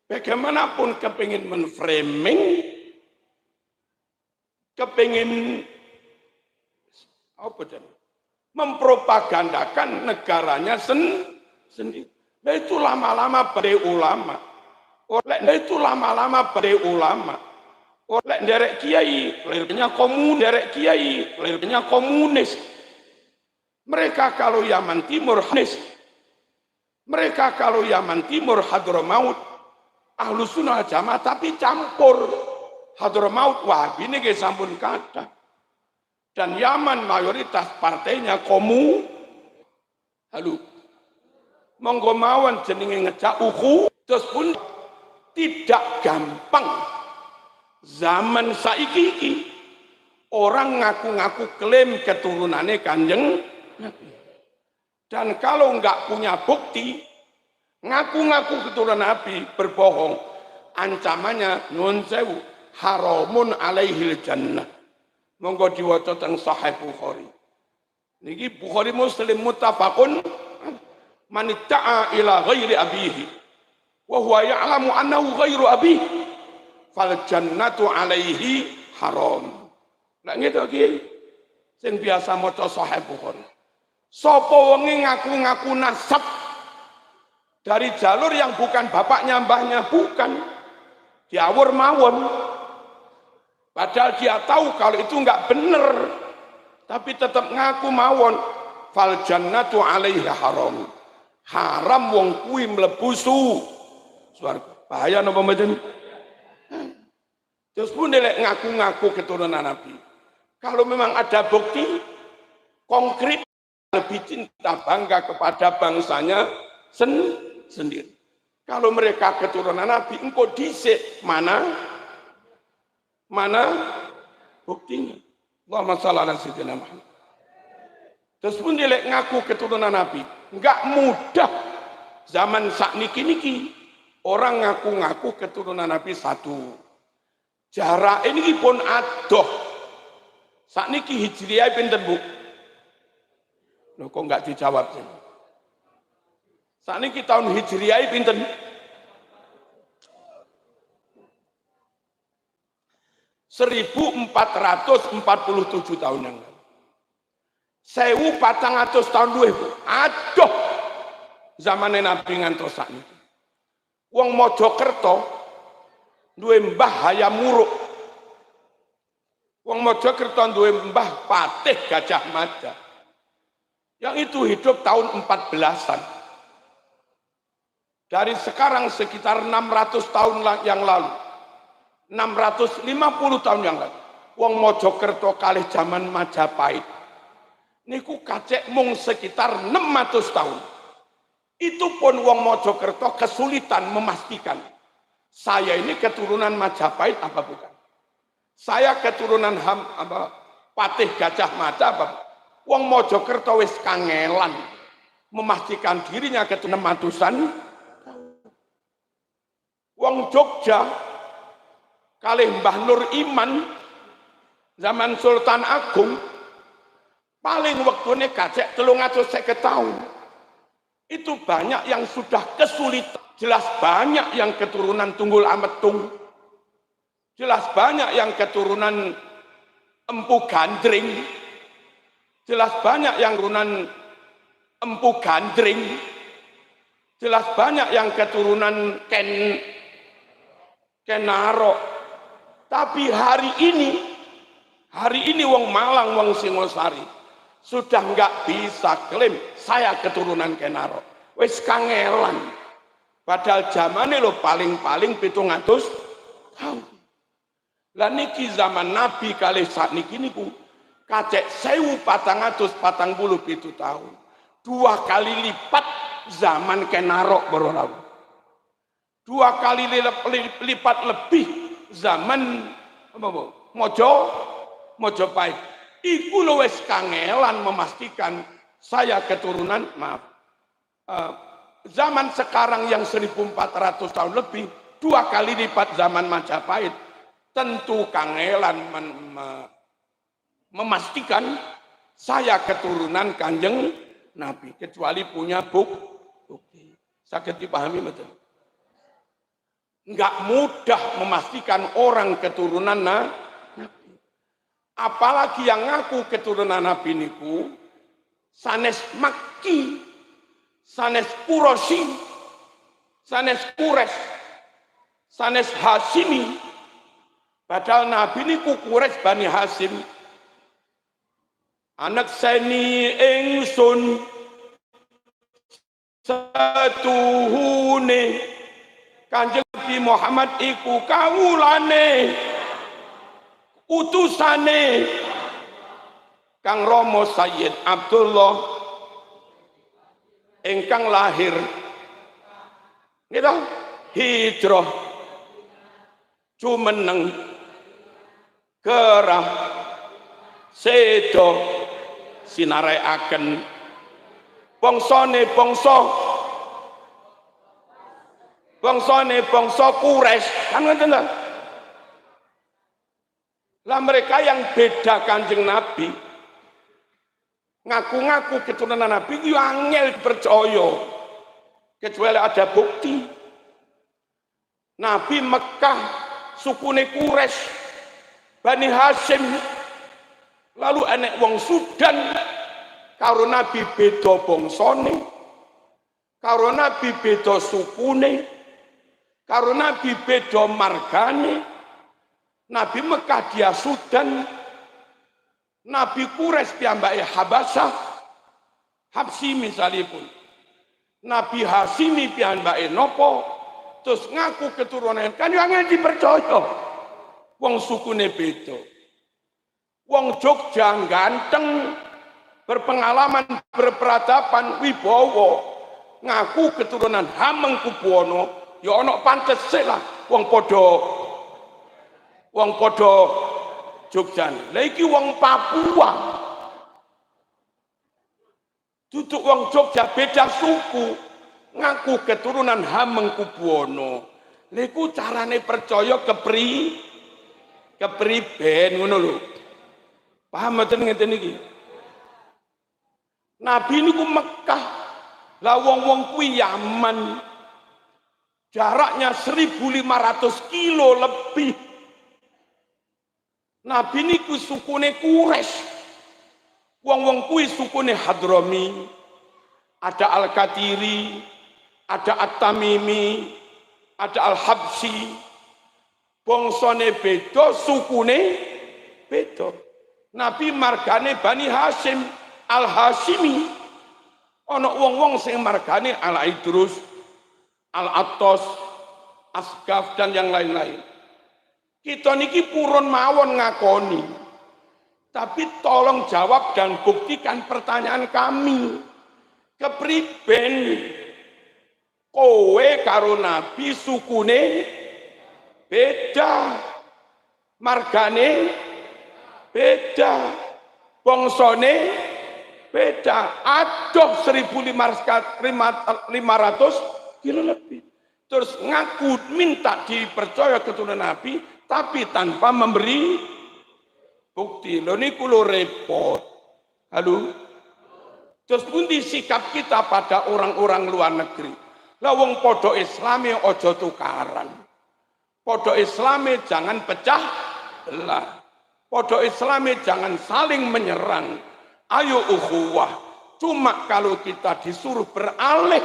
Speaker 1: bagaimanapun kepingin menframing, kepingin mempropagandakan negaranya sendiri. Nah itu lama-lama pada ulama. Oleh itu lama-lama pada ulama. Oleh derek kiai, lahirnya komunis, derek kiai, lahirnya komunis. Mereka kalau Yaman Timur Hanis, mereka kalau Yaman Timur Hadramaut, Ahlus Sunnah Jamaah tapi campur. Hadramaut Wahabi ini ke sampun kata. Dan Yaman mayoritas partainya Halo. Monggo mawon jenenge ngejak uku, terus pun tidak gampang. Zaman saiki iki orang ngaku-ngaku klaim keturunannya Kanjeng Nabi. Dan kalau enggak punya bukti, ngaku-ngaku keturunan Nabi berbohong, ancamannya nun sewu haramun alaihil jannah. Monggo diwaca teng Sahih Bukhari. Niki Bukhari Muslim muttafaqun man itta'a ila ghairi abihi wa huwa ya'lamu annahu ghairu abihi fal jannatu alaihi haram. Lah ngene iki sing biasa maca Sahih Bukhari. Sapa wonge ngaku-ngaku nasab dari jalur yang bukan bapaknya mbahnya, bukan, diawur mawon, padahal dia tahu kalau itu enggak benar, tapi tetap ngaku mawon, fal jannatu alaihi haram. Haram wong kuwi mlebu swarga. Bahaya napa mboten? Terus pun lek ngaku-ngaku keturunan Nabi. Kalau memang ada bukti konkret lebih cinta bangga kepada bangsanya sendiri. Kalau mereka keturunan Nabi, engkau dhisik mana buktinya? Allahumma shalli ala sayyidina Muhammad. Terus pun dia ngaku keturunan Nabi, enggak mudah zaman sakniki orang ngaku-ngaku keturunan Nabi satu. Jarak ini pun adoh. Sakniki Hijriah pinten Bu? Loh kok enggak dijawab sih? Sakniki tahun Hijriah pinten? 1447 tahun yang lalu. 1400 tahun luwih, Bu. Aduh. Zamane Nabi ngantos sakniki. Wong Mojokerto duwe Mbah Hayam Wuruk. Wong Mojokerto duwe Mbah Patih Gajah Mada. Yang itu hidup tahun 14-an. Dari sekarang sekitar 600 tahun yang lalu. 650 tahun yang lalu. Wong Mojokerto kalih zaman Majapahit. Niku kacek mung sekitar 600 tahun. Itu pun wong Mojokerto kesulitan memastikan. Saya ini keturunan Majapahit apa bukan? Saya keturunan Patih Gajah Mada apa bukan? Wong Mojokerto wis kangelan memastikan dirinya keturunan 600-an. Wong Jogja kalih Mbah Nur Iman zaman Sultan Agung paling waktune kacek 350 tahun. Itu banyak yang sudah kesulitan. Jelas banyak yang keturunan Tunggul Ametung. Jelas banyak yang keturunan Empu Gandring. Jelas banyak yang keturunan Empu Gandring. Jelas banyak yang keturunan Kenaro. Tapi hari ini wong Malang, wong Singosari sudah nggak bisa klaim saya keturunan Kenaro. Wis kangelan. Padahal zamane lo paling-paling 700 tahun. Lah niki zaman Nabi kalih sakniki niku kacek 1447 tahun. 2 kali lipat zaman Kenaro Borolawu. 2 kali lipat lebih zaman Mojopahit. Iku lho wis kangelan memastikan saya keturunan, zaman sekarang yang 1400 tahun lebih, 2 kali lipat zaman Majapahit. Tentu kangelan memastikan saya keturunan Kanjeng Nabi, kecuali punya bukti. Sakit dipahami betul? Enggak mudah memastikan orang keturunan Nabi. Apalagi yang ngaku keturunan Nabi niku sanes Makki, sanes Quraisy, sanes Quraisy, sanes Hasimi. Padahal Nabi niku Quraisy Bani Hasim. Anak seni ingsun satuhune Kanjeng Nabi Muhammad iku kawulane utusane Kang Rama Sayyid Abdullah ingkang lahir nggih hijrah jumeneng kerah sedo sinarekaken bangsane bangsa Quraisy kan ngoten ta. Lah mereka yang beda Kanjeng Nabi ngaku-ngaku keturunan Nabi itu angel percaya kecuali ada bukti. Nabi Mekah sukune Quraisy Bani Hasyim, lalu enek wong Sudan karo Nabi beda bangsane, karo Nabi beda sukune, karo Nabi beda margane. Nabi Mekah dia Sudan, Nabi Quraisy piyambake Habasyah, Habsyi misalipun. Nabi Hasimi piyambake nopo terus ngaku keturunan kan yo angel dipercaya. Wong sukune beda. Wong Jogja ganteng, berpengalaman, berperadaban, wibawa, ngaku keturunan Hamengkubuwana, ya ana pantese lah wong padha Jogja. Lah iki wong Papua. Duduk wong Jogja beda suku, ngaku keturunan Hamengkubuwana. Lha iku carane percaya kepriben ngono lho. Paham mboten ngeten iki? Nabi niku Mekah. Lah wong-wong kuwi Yaman. Jaraknya 1.500 kilo lebih. Nabi niku sukune Quraisy. Wong-wong kuwi sukune Hadrami. Ada Al-Katiri, ada At-Tamimi, ada Al-Habsyi. Bangsane beda, sukune beda. Nabi margane Bani Hashim, Al-Hashimi. Ana wong-wong sing margane Al-Idrus, Al-Attas, Asgaf dan yang lain-lain. Kita niki purun mawon ngakoni. Tapi tolong jawab dan buktikan pertanyaan kami. Kepriben kowe karo Nabi sukune beda, margane beda, bangsane beda, adoh 1.500 kilo lebih. Terus ngaku minta dipercaya keturunan Nabi, tapi tanpa memberi bukti. Lho niku lho repot. Halo. Terus pundi sikap kita pada orang-orang luar negeri? Lah wong padha Islame aja tukaran. Padha Islame jangan pecah belah. Padha Islame jangan saling menyerang. Ayo ukhuwah. Cuma kalau kita disuruh beralih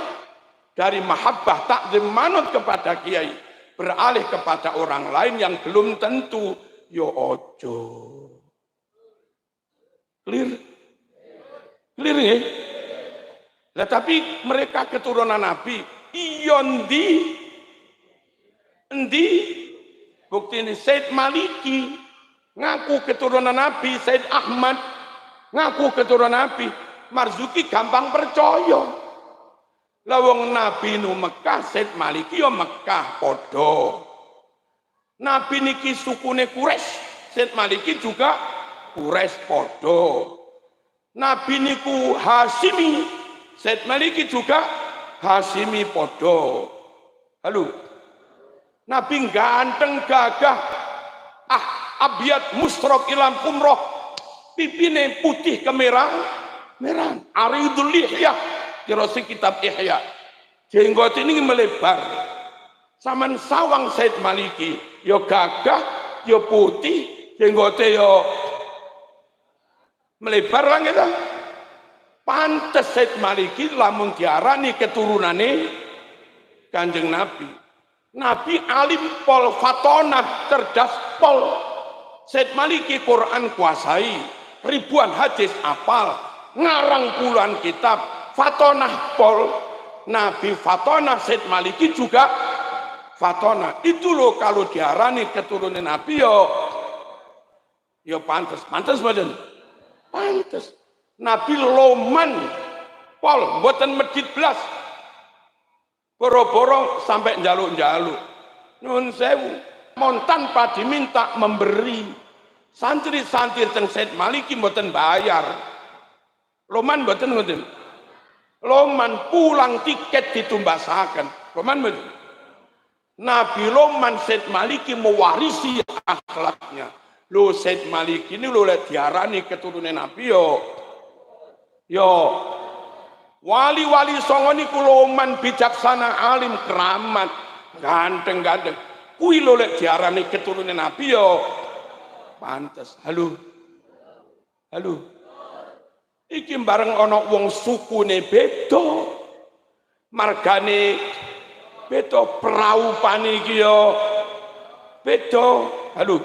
Speaker 1: dari mahabbah takzim manut kepada kiai, beralih kepada orang lain yang belum tentu, yo ojo. Clear? Clear ya? Nah, tapi mereka keturunan Nabi, endi bukti ini Said Maliki ngaku keturunan Nabi, Said Ahmad ngaku keturunan Nabi, Marzuki gampang percaya. Lawang Nabi nu Mekah, Said Maliki yo Mekah podo. Nabi niki sukune Quraisy, Said Maliki juga Quraisy podo. Nabi niku Hashimi, Said Maliki juga Hashimi podo. Halo. Nabi ganteng gagah, abiyat musrok ilam kumroh, pipine putih kemerah, merah. Aridul lihya, jerosi kitab Ihya. Jenggot ini melebar. Saman sawang Said Maliki, yo gagah, yo putih, jenggote yo melebar lah kita. Pantes Said Maliki lamun diarani keturunane Kanjeng Nabi. Nabi alim pol, fatonah, cerdas pol. Said Maliki Quran kuasai, ribuan hadis apal, ngarang puluhan kitab, fatonah pol. Nabi fatonah, Said Maliki juga fatonah. Itu loh kalau diarani keturunan Nabi yo pantes badan. Pantes. Nabi loman pol, buatan medit belas. Boro-boro sampai njaluk-njaluk. Nyuwun sewu, mon tanpa diminta memberi. Santri-santri teng Said Maliki mboten bayar. Loman mboten ngoten. Loman pulang tiket ditumbasaken. Loman mboten. Nabi Loman Said Maliki mewarisi akhlaknya. Lho Said Maliki ini lho lek diarani keturunan Nabi yo wali-wali songo niku Loman bijaksana, alim, keramat, ganteng-ganteng. Kuwi lho lek diarani keturunan Nabi yo pantes. Halo. Iki bareng ana wong sukune beda. Margane beda, praupane iki yo beda. Halo.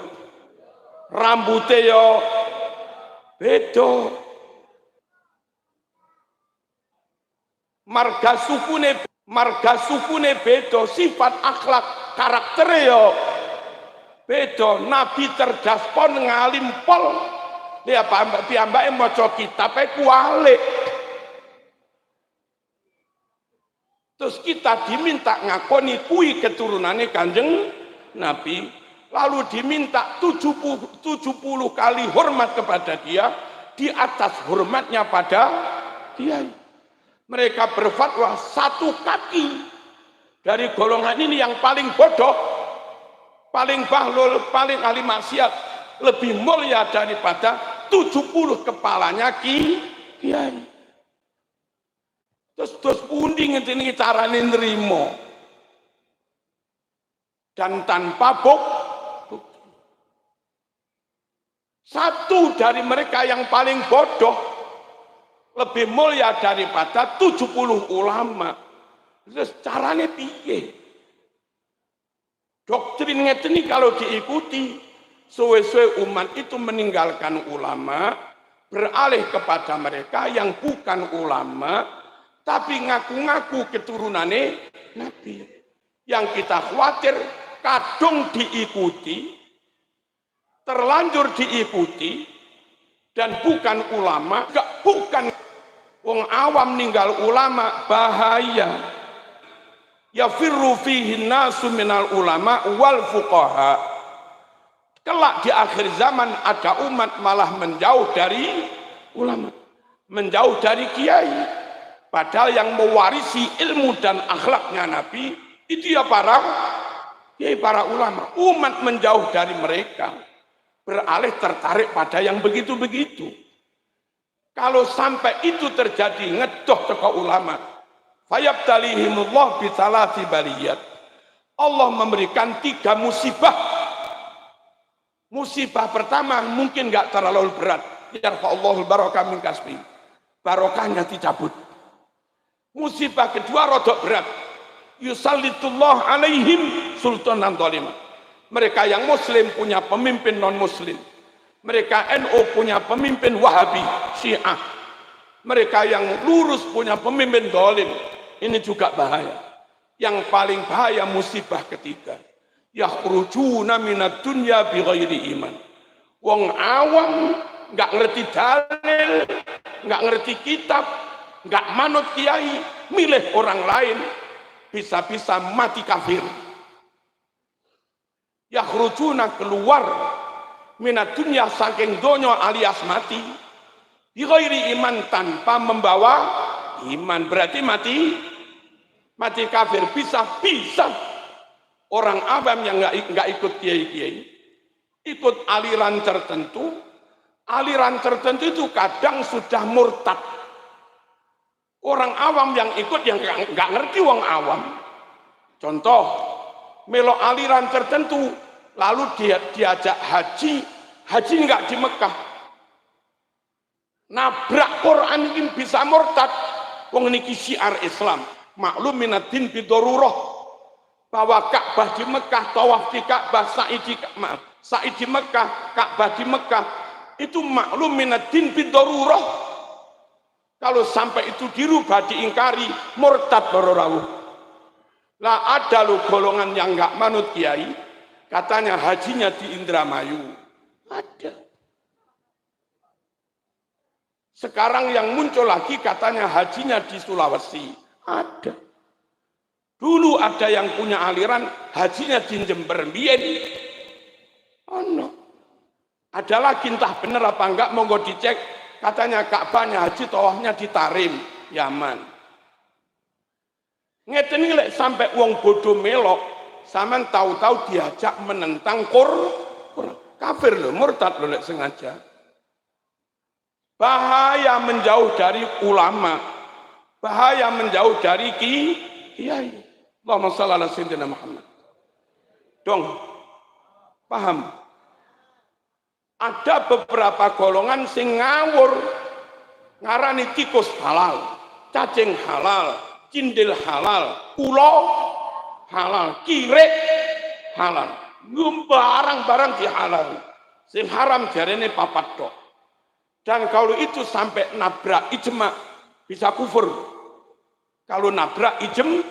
Speaker 1: Rambute yo beda. marga sukune beda, sifat akhlak karaktere yo beda. Nabi cerdas pon ngalim pol. Dia piyambake maca kitabe kualik. Terus kita diminta ngakoni kui keturunannya Kanjeng Nabi, lalu diminta 70 kali hormat kepada dia di atas hormatnya pada dia. Mereka berfatwa satu kaki dari golongan ini yang paling bodoh, paling bahlul, paling ahli maksiat, lebih mulia daripada 70 kepalanya kiai. Terus pundi ngene carane nrimo. Dan tanpa bukti. Satu dari mereka yang paling bodoh lebih mulia daripada 70 ulama. Terus carane piye? Doktrin ngeten iki kalau diikuti, suwe-suwe umat itu meninggalkan ulama, beralih kepada mereka yang bukan ulama, tapi ngaku-ngaku keturunane Nabi. Yang kita khawatir kadung diikuti, terlanjur diikuti, dan bukan ulama, bukan wong awam ninggal ulama, bahaya. Yafirru fihi nasu minal ulama wal fuqaha. Kelak di akhir zaman ada umat malah menjauh dari ulama, menjauh dari kiai. Padahal yang mewarisi ilmu dan akhlaknya Nabi itu ya para ulama. Umat menjauh dari mereka, beralih tertarik pada yang begitu-begitu. Kalau sampai itu terjadi, ngedoh teko ulama, fayabtalihimullah bisalasi baliyat. Allah memberikan 3 musibah. Musibah pertama mungkin nggak terlalu berat. Yarfa'allahul barakah min kasbi. Barokahnya dicabut. Musibah kedua rodok berat. Yusallitullah alaihim sultanan zalimah. Mereka yang muslim punya pemimpin non muslim. Mereka NU punya pemimpin Wahabi, Syiah. Mereka yang lurus punya pemimpin zalim. Ini juga bahaya. Yang paling bahaya musibah ketiga. Yakhrujuna minad dunya bighairi iman. Wong awam nggak ngerti dalil, nggak ngerti kitab, nggak manut kiai, milih orang lain, bisa-bisa mati kafir. Yakhrujuna keluar minat dunia saking donya alias mati, bighairi iman tanpa membawa iman, berarti mati kafir. Bisa orang awam yang nggak ikut kiai-kiai, ikut aliran tertentu itu kadang sudah murtad. Orang awam yang ikut yang nggak ngerti wong awam. Contoh, melo aliran tertentu, lalu dia diajak haji nggak di Mekah. Nabrak Quran ini bisa murtad. Wong niki syiar Islam. Maklum minaddin bidorurah. Bahwa Ka'bah di Mekah, tawaf di Ka'bah, sa'i di Mekah, Ka'bah di Mekah. Itu maklum minaddin bidorurah. Kalau sampai itu dirubah, diingkari, murtad baru rawuh. Lah ada lo golongan yang nggak manut kiai, katanya hajinya di Indramayu. Ada. Sekarang yang muncul lagi katanya hajinya di Sulawesi. Ada. Dulu ada yang punya aliran hajinya di Jember. Oh no. Ada lagi entah benar apa enggak, monggo dicek. Katanya Ka'bahnya haji tawafnya di Tarim, Yaman. Ngeten iki lek sampai wong bodoh melok, sampean tahu-tahu diajak menentang Quran. Kafir lho, murtad lho lek sengaja. Bahaya menjauh dari ulama. Bahaya menjauh dari kiai. Allahumma shalli ala sayyidina Muhammad. Dong. Paham? Ada beberapa golongan sing ngawur, ngarani tikus halal, cacing halal, cindil halal, ulo halal, kirek halal, barang-barang di halal. Sing haram jarene papat tok. Dan kalau itu sampai nabrak ijma, bisa kufur. Kalau nabrak ijem,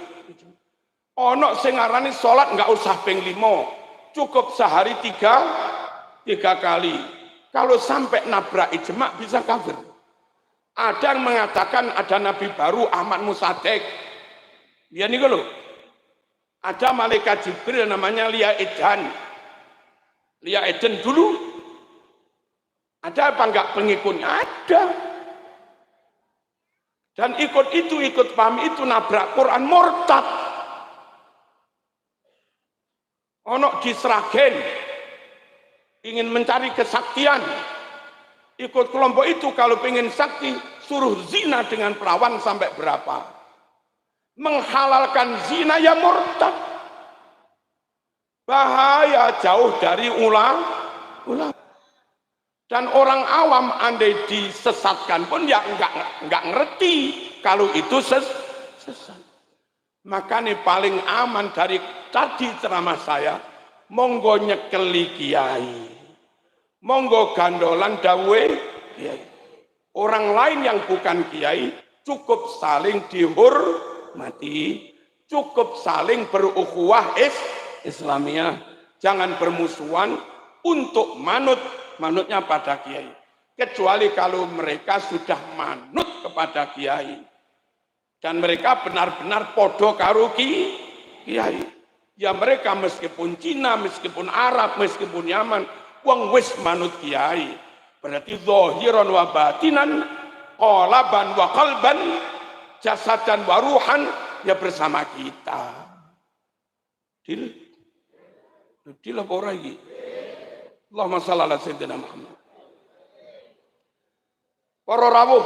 Speaker 1: ono sing ngarani salat enggak usah ping 5, cukup sehari 3 kali. Kalau sampai nabrak ijma bisa kafir. Ada yang mengatakan ada nabi baru Ahmad Musaddiq. Dia nih loh. Ada malaikat Jibril namanya Lia Edan. Lia Eden dulu. Ada apa enggak pengikutnya? Ada. Dan ikut paham itu nabrak Quran murtad. Ono di Sragen ingin mencari kesaktian. Ikut kelompok itu kalau pengen sakti suruh zina dengan perawan sampai berapa. Menghalalkan zina ya murtad. Bahaya jauh dari ulama. Dan orang awam andai disesatkan pun ya enggak ngerti kalau itu sesat. Makanya paling aman dari tadi ceramah saya, monggo nyekeli kiai, monggo gandolan dawe kiai. Orang lain yang bukan kiai cukup saling dihormati, cukup saling berukhuwah Islamiyah, jangan bermusuhan untuk manutnya pada kiai. Kecuali kalau mereka sudah manut kepada kiai dan mereka benar-benar podo karo kiai. Ya mereka meskipun Cina, meskipun Arab, meskipun Yaman, wong wis manut kiai. Berarti zahiran wa batinan, qalaban wa qalban, jasadan wa ruhan, ya bersama kita. Dil apa ora iki? Allahumma shalli ala sayyidina Muhammad. Para rawuh,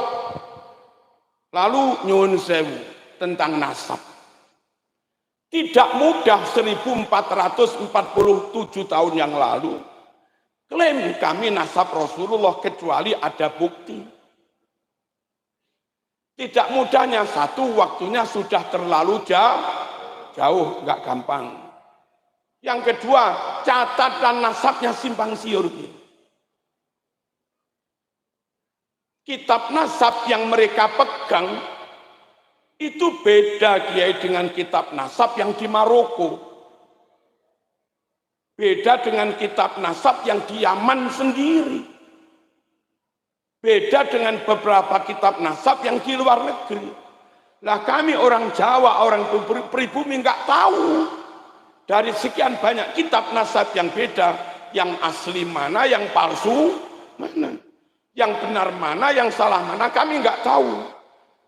Speaker 1: lalu nyuwun sewu tentang nasab. Tidak mudah 1447 tahun yang lalu klaim kami nasab Rasulullah kecuali ada bukti. Tidak mudahnya, satu, waktunya sudah terlalu jauh, nggak gampang. Yang kedua, catatan nasabnya simpang siur. Kitab nasab yang mereka pegang itu beda kiai dengan kitab nasab yang di Maroko. Beda dengan kitab nasab yang di Yaman sendiri. Beda dengan beberapa kitab nasab yang di luar negeri. Lah kami orang Jawa, orang pribumi nggak tahu. Dari sekian banyak kitab nasab yang beda, yang asli mana, yang palsu mana, yang benar mana, yang salah mana, kami nggak tahu.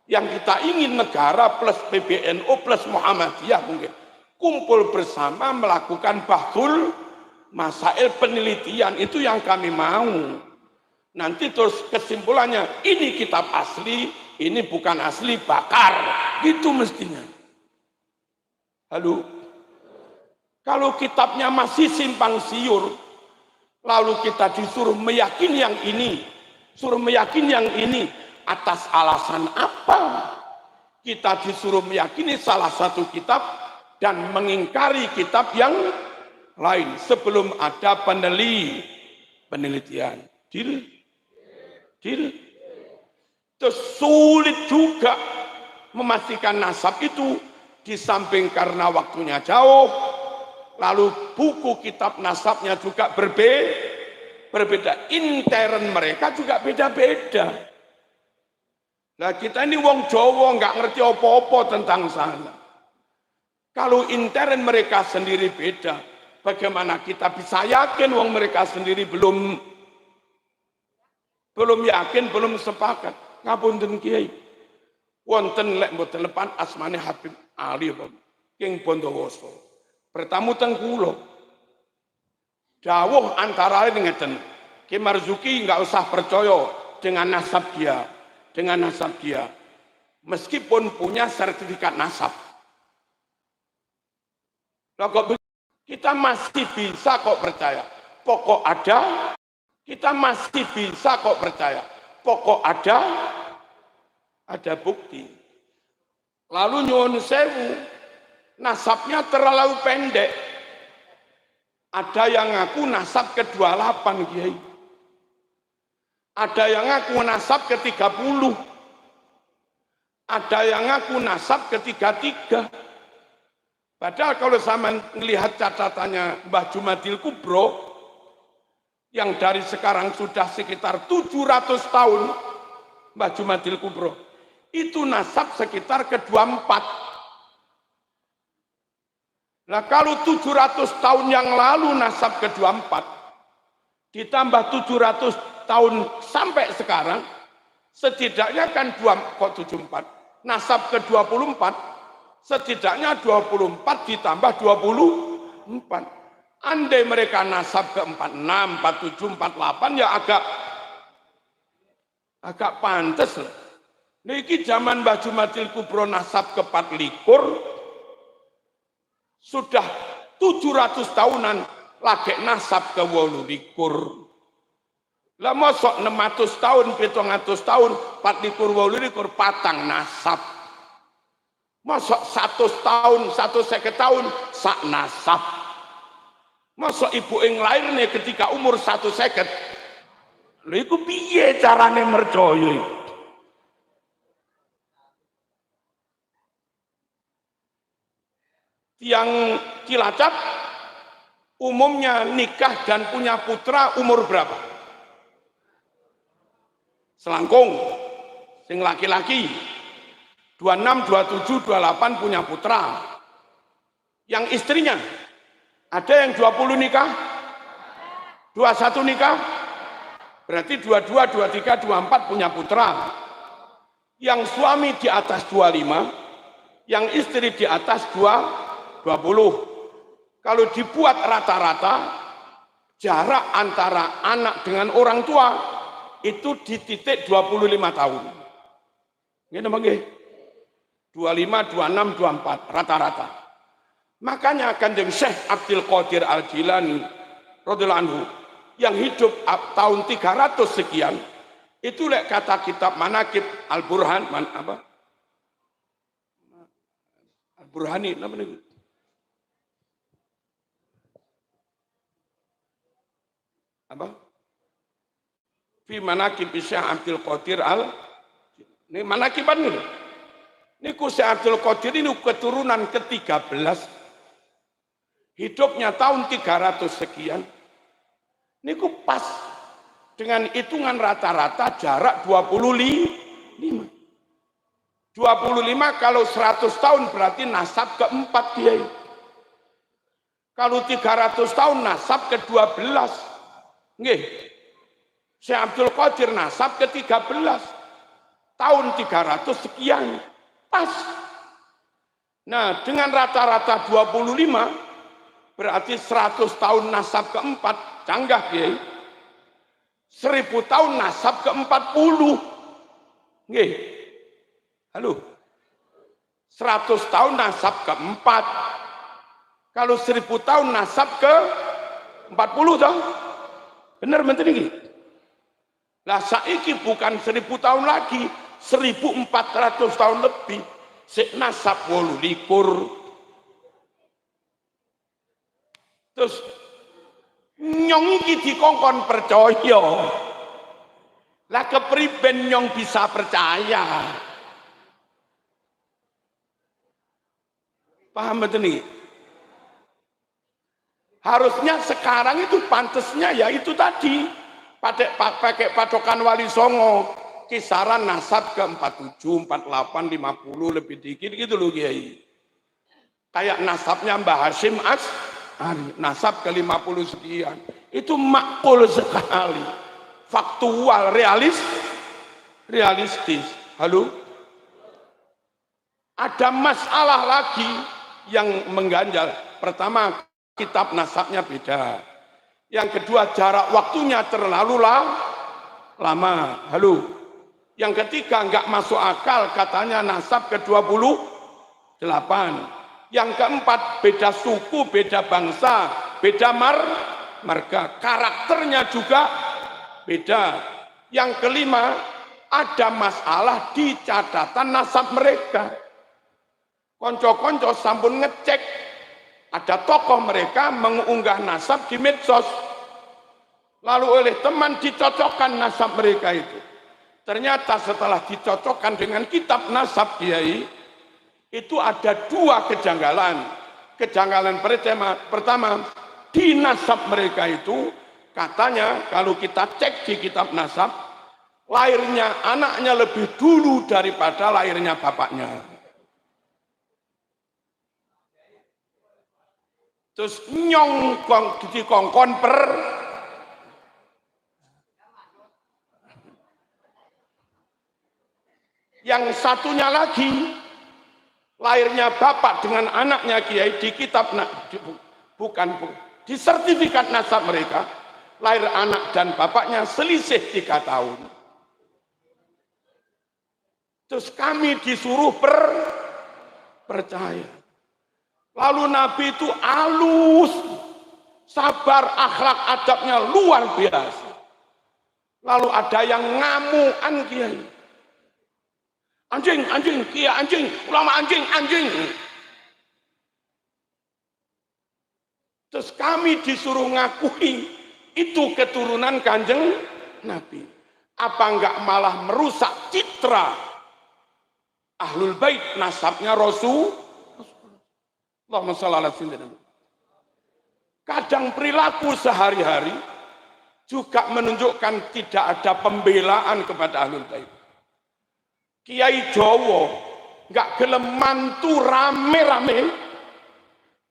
Speaker 1: Yang kita ingin negara plus PBNU plus Muhammadiyah mungkin kumpul bersama melakukan bahsul masail penelitian, itu yang kami mau. Nanti terus kesimpulannya ini kitab asli, ini bukan asli, bakar, gitu mestinya. Halo. Kalau kitabnya masih simpang siur, lalu kita disuruh meyakini yang ini, suruh meyakini yang ini, atas alasan apa? Kita disuruh meyakini salah satu kitab dan mengingkari kitab yang lain sebelum ada penelitian. Deal? Terus sulit juga memastikan nasab itu, di samping karena waktunya jauh. Lalu buku kitab nasabnya juga berbeda. Intern mereka juga beda-beda. Nah kita ini wong Jawa nggak ngerti apa-apa tentang sana. Kalau intern mereka sendiri beda, bagaimana kita bisa yakin wong mereka sendiri belum yakin, belum sepakat. Ngapunten Kiai. Wonten lek mboten lepan asmane Habib Ali King Bondowoso. Bertamu teng kula. Dawuh antara lain ngeten. Ki Marzuki enggak usah percaya dengan nasab dia. Meskipun punya sertifikat nasab. Lah kok kita masih bisa kok percaya. Pokok ada, kita masih bisa kok percaya. Pokok ada bukti. Lalu nyuwun sewu, nasabnya terlalu pendek. Ada yang ngaku nasab ke-28 Kiai. Ada yang ngaku nasab ke-30. Ada yang ngaku nasab ketiga-tiga. Padahal kalau sama melihat catatannya Mbah Jumadil Kubro, yang dari sekarang sudah sekitar 700 tahun, Mbah Jumadil Kubro, itu nasab sekitar ke-24. Nah kalau 700 tahun yang lalu nasab ke-24, ditambah 700 tahun sampai sekarang, setidaknya kan 74, nasab ke-24, setidaknya 24 ditambah 24. Andai mereka nasab ke-46, 47, 48 ya agak pantes lah. Niki zaman Mbah Jumadil Kubro nasab ke-24, sudah 700 tahunan lagi nasab ke-28. Lah mosok 600 tahun, 700 tahun, 24, 28 patang nasab. Mosok 100 tahun, 150 tahun sak nasab. Mosok ibu yang lahirnya ketika umur 150. Lha iku piye carane mercaya iku? Yang Cilacap umumnya nikah dan punya putra umur berapa? Selangkung, sing laki-laki 26, 27, 28 punya putra. Yang istrinya ada yang 20 nikah, 21 nikah, berarti 22, 23, 24 punya putra. Yang suami di atas 25, yang istri di atas 20. Kalau dibuat rata-rata, jarak antara anak dengan orang tua itu di titik 25 tahun. Ini namanya 25, 26, 24 rata-rata. Makanya Kanjeng Syekh Abdul Qadir Al-Jilani radhiyallahu anhu yang hidup tahun 300 sekian, itu lek kata kitab Manaqib Al-Burhan Al-Burhani namanya. Apa? Fi Manaqib Syekh Abdul Qadir ini Manaqiban ini. Niku Syekh Abdul Qadir ini keturunan ke-13. Hidupnya tahun 300 sekian. Niku pas dengan hitungan rata-rata jarak 25. 25 kalau 100 tahun berarti nasab ke-4 dia. Kalau 300 tahun nasab ke-12. Nggih. Syekh Abdul Qadir nasab ke-13. Tahun 300 sekian. Pas. Nah, dengan rata-rata 25 berarti 100 tahun nasab ke-4, canggah Kiai. 1000 tahun nasab ke-40. Nggih. Halo. 100 tahun nasab ke-4. Kalau 1000 tahun nasab ke-40 toh? Benar menteri ini. Lah saiki bukan 1000 tahun lagi, 1400 tahun lebih. Sik nasab 28. Terus nyong iki dikongkon percaya. Lah kepriben nyong bisa percaya? Paham betul nih? Harusnya sekarang itu pantesnya ya itu tadi pakai patokan Wali Songo, kisaran nasab ke 47, 48, 50 lebih dikit gitu loh Kiai. Kayak nasabnya Mbah Hashim Ash'ari, nasab ke 50 sekian. Itu makul sekali. Faktual, realistis. Halo? Ada masalah lagi yang mengganjal. Pertama, kitab nasabnya beda. Yang kedua, jarak waktunya terlalu lama. Halo. Yang ketiga, enggak masuk akal katanya nasab ke-28. Yang keempat, beda suku, beda bangsa, beda marga. Karakternya juga beda. Yang kelima, ada masalah di catatan nasab mereka. Konco-konco sampun ngecek. Ada tokoh mereka mengunggah nasab di medsos. Lalu oleh teman dicocokkan nasab mereka itu. Ternyata setelah dicocokkan dengan kitab nasab Kiai, itu ada dua kejanggalan. Kejanggalan pertama, di nasab mereka itu katanya kalau kita cek di kitab nasab, lahirnya anaknya lebih dulu daripada lahirnya bapaknya. Terus nyongkong dikongkon yang satunya lagi, lahirnya bapak dengan anaknya Kiai di kitab, bukan, di sertifikat nasab mereka, lahir anak dan bapaknya selisih 3 tahun. Terus kami disuruh percaya. Lalu Nabi itu halus, sabar, akhlak adabnya luar biasa. Lalu ada yang ngamuan Kiai. Anjing, Kiai anjing, ulama anjing. Terus kami disuruh ngakui itu keturunan Kanjeng Nabi. Apa enggak malah merusak citra Ahlul Bait, nasabnya Rasul? Allahumma shalli ala sayyidina. Kadang perilaku sehari-hari juga menunjukkan tidak ada pembelaan kepada Ahlul Bait. Kiai Jawa nggak gelem mantu rame-rame,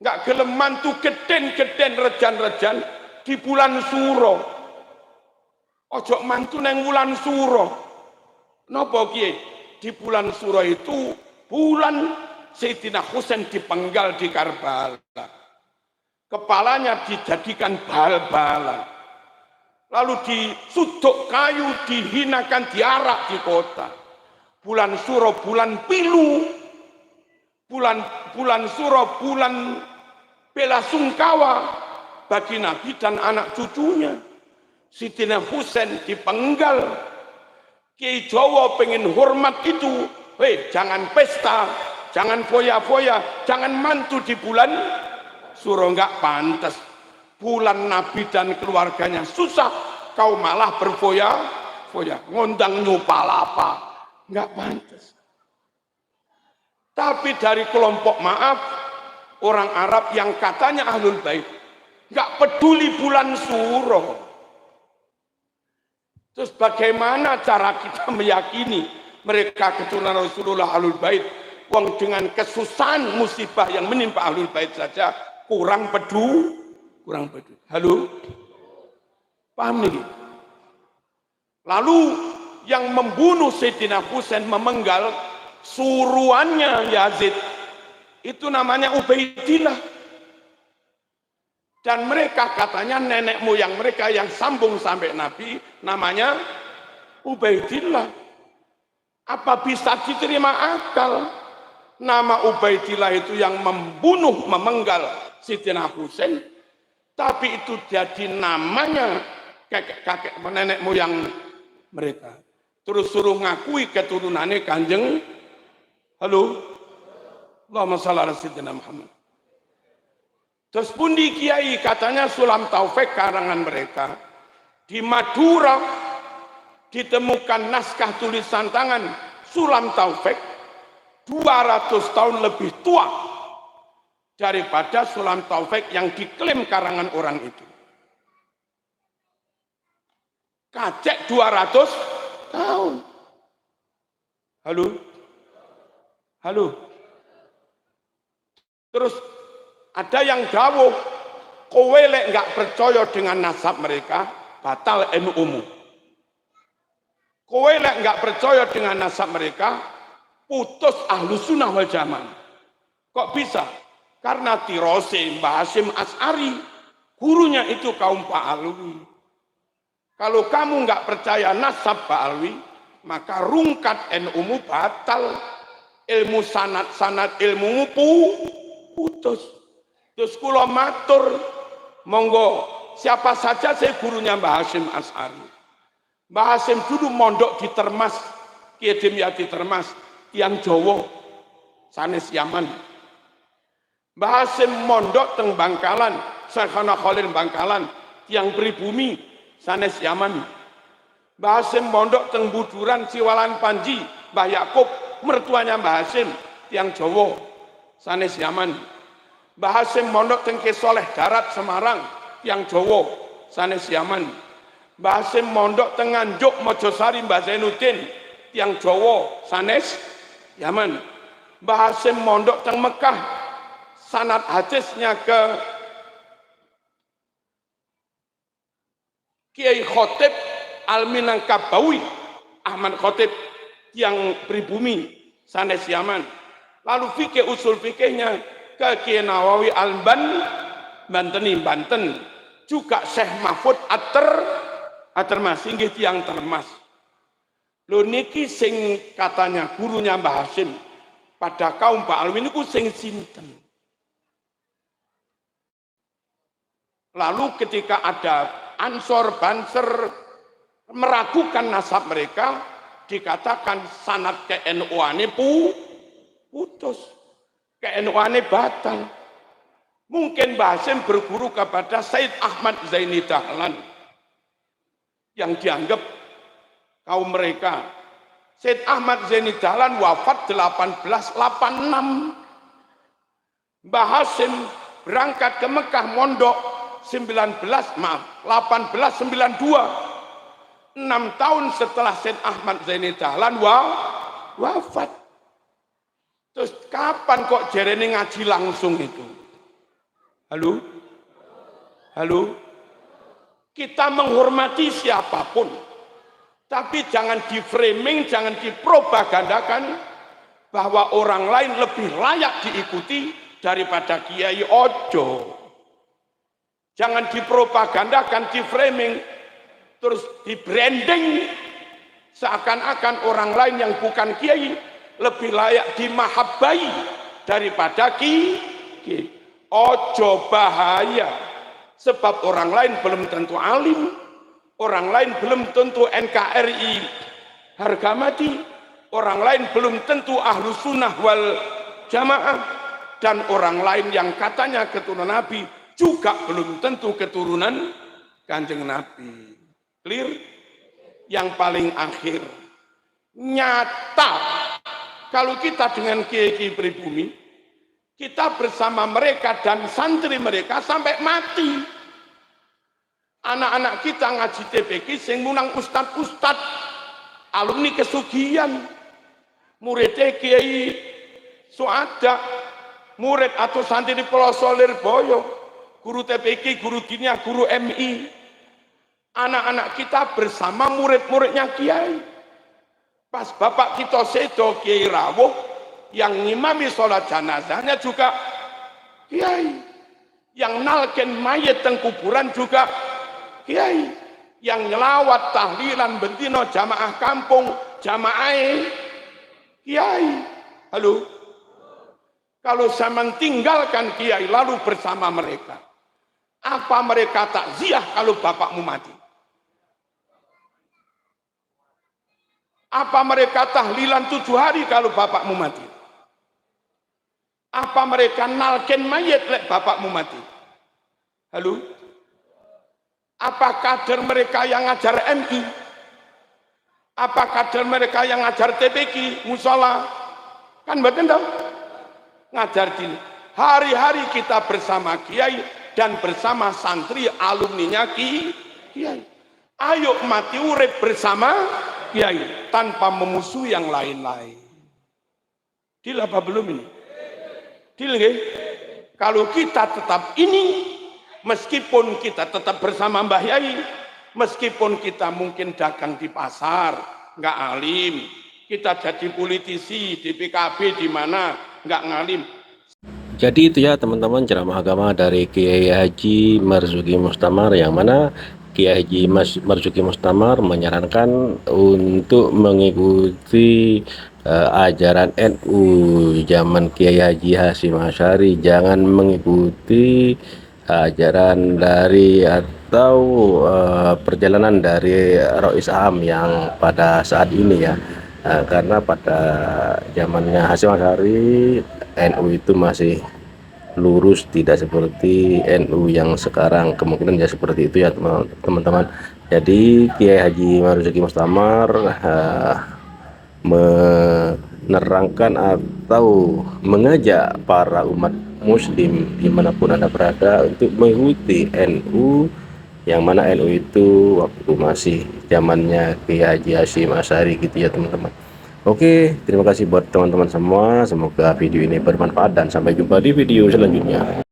Speaker 1: nggak gelem mantu geden-geden rejan-rejan di bulan suro. Ojo mantu neng bulan suro. Napa Kiai? Di bulan suro itu bulan Sayyidina Husain dipenggal di Karbala. Kepalanya dijadikan bal-balan. Lalu disuduk kayu, dihinakan, diarak di kota. Bulan suro, bulan pilu, bulan suro, bulan bela sungkawa bagi Nabi dan anak cucunya. Sayyidina Husain dipenggal. Kiai Jawa pengen hormat itu, jangan pesta, jangan foya-foya, jangan mantu di bulan suro, enggak pantas. Bulan Nabi dan keluarganya susah, kau malah berfoya-foya, ngundang nyupalapa. Enggak pantas. Tapi dari kelompok maaf, orang Arab yang katanya Ahlul Bait, enggak peduli bulan suro. Terus bagaimana cara kita meyakini mereka keturunan Rasulullah Ahlul Bait? Wong dengan kesusahan musibah yang menimpa Ahlul Bait saja kurang peduli. Halo? Paham nih? Lalu yang membunuh Sayyidina Husain, memenggal suruhannya Yazid, itu namanya Ubaidillah. Dan mereka katanya nenek moyang mereka yang sambung sampai Nabi namanya Ubaidillah. Apa bisa diterima akal? Nama Ubaidillah itu yang membunuh, memenggal Sayyidina Husain, tapi itu jadi namanya kakek nenek moyang mereka. Terus suruh ngakui keturunannya Kanjeng. Halo? Allahumma shalli ala sayyidina Muhammad. Terus pun di Kiai katanya Sulam Taufik karangan mereka. Di Madura ditemukan naskah tulisan tangan Sulam Taufik 200 tahun lebih tua daripada Sulam Taufik yang diklaim karangan orang itu. Kacek 200 tahun. Halo. Terus ada yang dawuh, kowe lek enggak percaya dengan nasab mereka, batal NU-mu. Kowe lek enggak percaya dengan nasab mereka, putus Ahlus Sunnah wal Jamaah. Kok bisa? Karena tirose Mbah Hasyim Asy'ari, gurunya itu kaum Pak Alwi. Kalau kamu enggak percaya nasab Pak Alwi, maka rungkat NU-mu batal. Ilmu sanad ilmumu putus. Terus kula matur, monggo siapa saja saya gurunya Mbah Hasyim Asy'ari. Mbah Hasyim dulu mondok di Termas, Kiai Dimyati Termas, tiang Jawa, sanes Yaman. Mbah Hasyim mondok teng Bangkalan, Syekhana Khalil Bangkalan, tiang pribumi, sanes Yaman. Mbah Hasim mondok teng Buduran Siwalan Panji, Mbah Yakub mertuanya Mbah Hasim tiang Jawa sanes Yaman. Mbah Hasim mondok teng Kesoleh Darat Semarang tiang Jawa sanes Yaman. Mbah Hasim mondok teng Nganjuk Mojosari Mbah Zainuddin tiang Jawa sanes Yaman. Mbah Hasim mondok teng Mekah sanad hadisnya ke Kiai Khotib Al-Minangkabawi Ahmad Khotib yang pribumi sanes Yaman. Lalu fikih usul fikihnya ke Kiai Nawawi Banteni Banten, juga Syekh Mahfud Atermas inggih tiyang Termas. Lho niki sing katanya gurunya Mbah Hasim pada kaum Pak Alwi niku sing sinten. Lalu ketika ada Ansor Banser meragukan nasab mereka, dikatakan sanad KNU-ane putus, KNU-ane batal. Mungkin Mbah Hasim berguru kepada Said Ahmad Zaini Dahlan yang dianggap kaum mereka. Said Ahmad Zaini Dahlan wafat 1886. Mbah Hasim berangkat ke Mekah mondok 1892. 6 tahun setelah Said Ahmad Zaini Dahlan wafat. Terus kapan kok jerene ngaji langsung itu? Halo? Halo? Kita menghormati siapapun, tapi jangan di framing, jangan dipropagandakan bahwa orang lain lebih layak diikuti daripada Kiai Ojo. Jangan dipropagandakan, di framing, terus di branding seakan-akan orang lain yang bukan kiai lebih layak dimahabbai daripada kiai. Ojo bahaya, sebab orang lain belum tentu alim, orang lain belum tentu NKRI harga mati, orang lain belum tentu ahlu sunnah wal jamaah, dan orang lain yang katanya keturunan Nabi juga belum tentu keturunan Kanjeng Nabi. Clear? Yang paling akhir, nyata kalau kita dengan kiai-kiai pribumi, kita bersama mereka dan santri mereka sampai mati. Anak-anak kita ngaji TPQ sing munang ustad-ustad alumni kesugihan, muridnya Kiai Suada, murid atau santri di pelosok Lirboyo, guru TPQ, guru dinia, guru MI. Anak-anak kita bersama murid-muridnya Kiai. Pas bapak kita sedo Kiai Rawuh yang ngimami sholat jenazahnya juga Kiai. Yang nalken mayat teng kuburan juga Kiai. Yang nyelawat tahlilan bentino jamaah kampung, jamaah Kiai. Halo. Kalau saya mentinggalkan Kiai lalu bersama mereka, apa mereka takziah kalau bapakmu mati? Apa mereka tahlilan 7 hari kalau bapakmu mati? Apa mereka nalken mayat lek bapakmu mati? Halo? Apa kader mereka yang ngajar MI? Apa kader mereka yang ngajar TPQ, musola? Kan betul dong? Ngajar dini. Hari-hari kita bersama Kiai dan bersama santri alumninya Kiai. Ayo mati urip bersama Kiai tanpa memusuhi yang lain-lain. Deal apa belum ini? Deal nggih? Kalau kita tetap ini, meskipun kita tetap bersama Mbah Yai, meskipun kita mungkin dagang di pasar, nggak alim, kita jadi politisi di PKB di mana nggak ngalim.
Speaker 2: Jadi itu ya teman-teman ceramah agama dari Kiai Haji Marzuki Mustamar, yang mana Kiai Haji Marzuki Mustamar menyarankan untuk mengikuti ajaran NU zaman Kiai Haji Hasyim Asy'ari, jangan mengikuti ajaran dari atau perjalanan dari Rois Am yang pada saat ini ya. Karena pada zamannya Hasyim Asy'ari NU itu masih lurus, tidak seperti NU yang sekarang. Kemungkinan ya seperti itu ya teman-teman. Jadi Kiai Haji Marzuki Mustamar menerangkan atau mengajak para umat muslim dimanapun anda berada untuk mengikuti NU, yang mana NU itu waktu masih zamannya Kiai Haji Hashim Asy'ari gitu ya teman-teman. Oke, terima kasih buat teman-teman semua, semoga video ini bermanfaat dan sampai jumpa di video selanjutnya.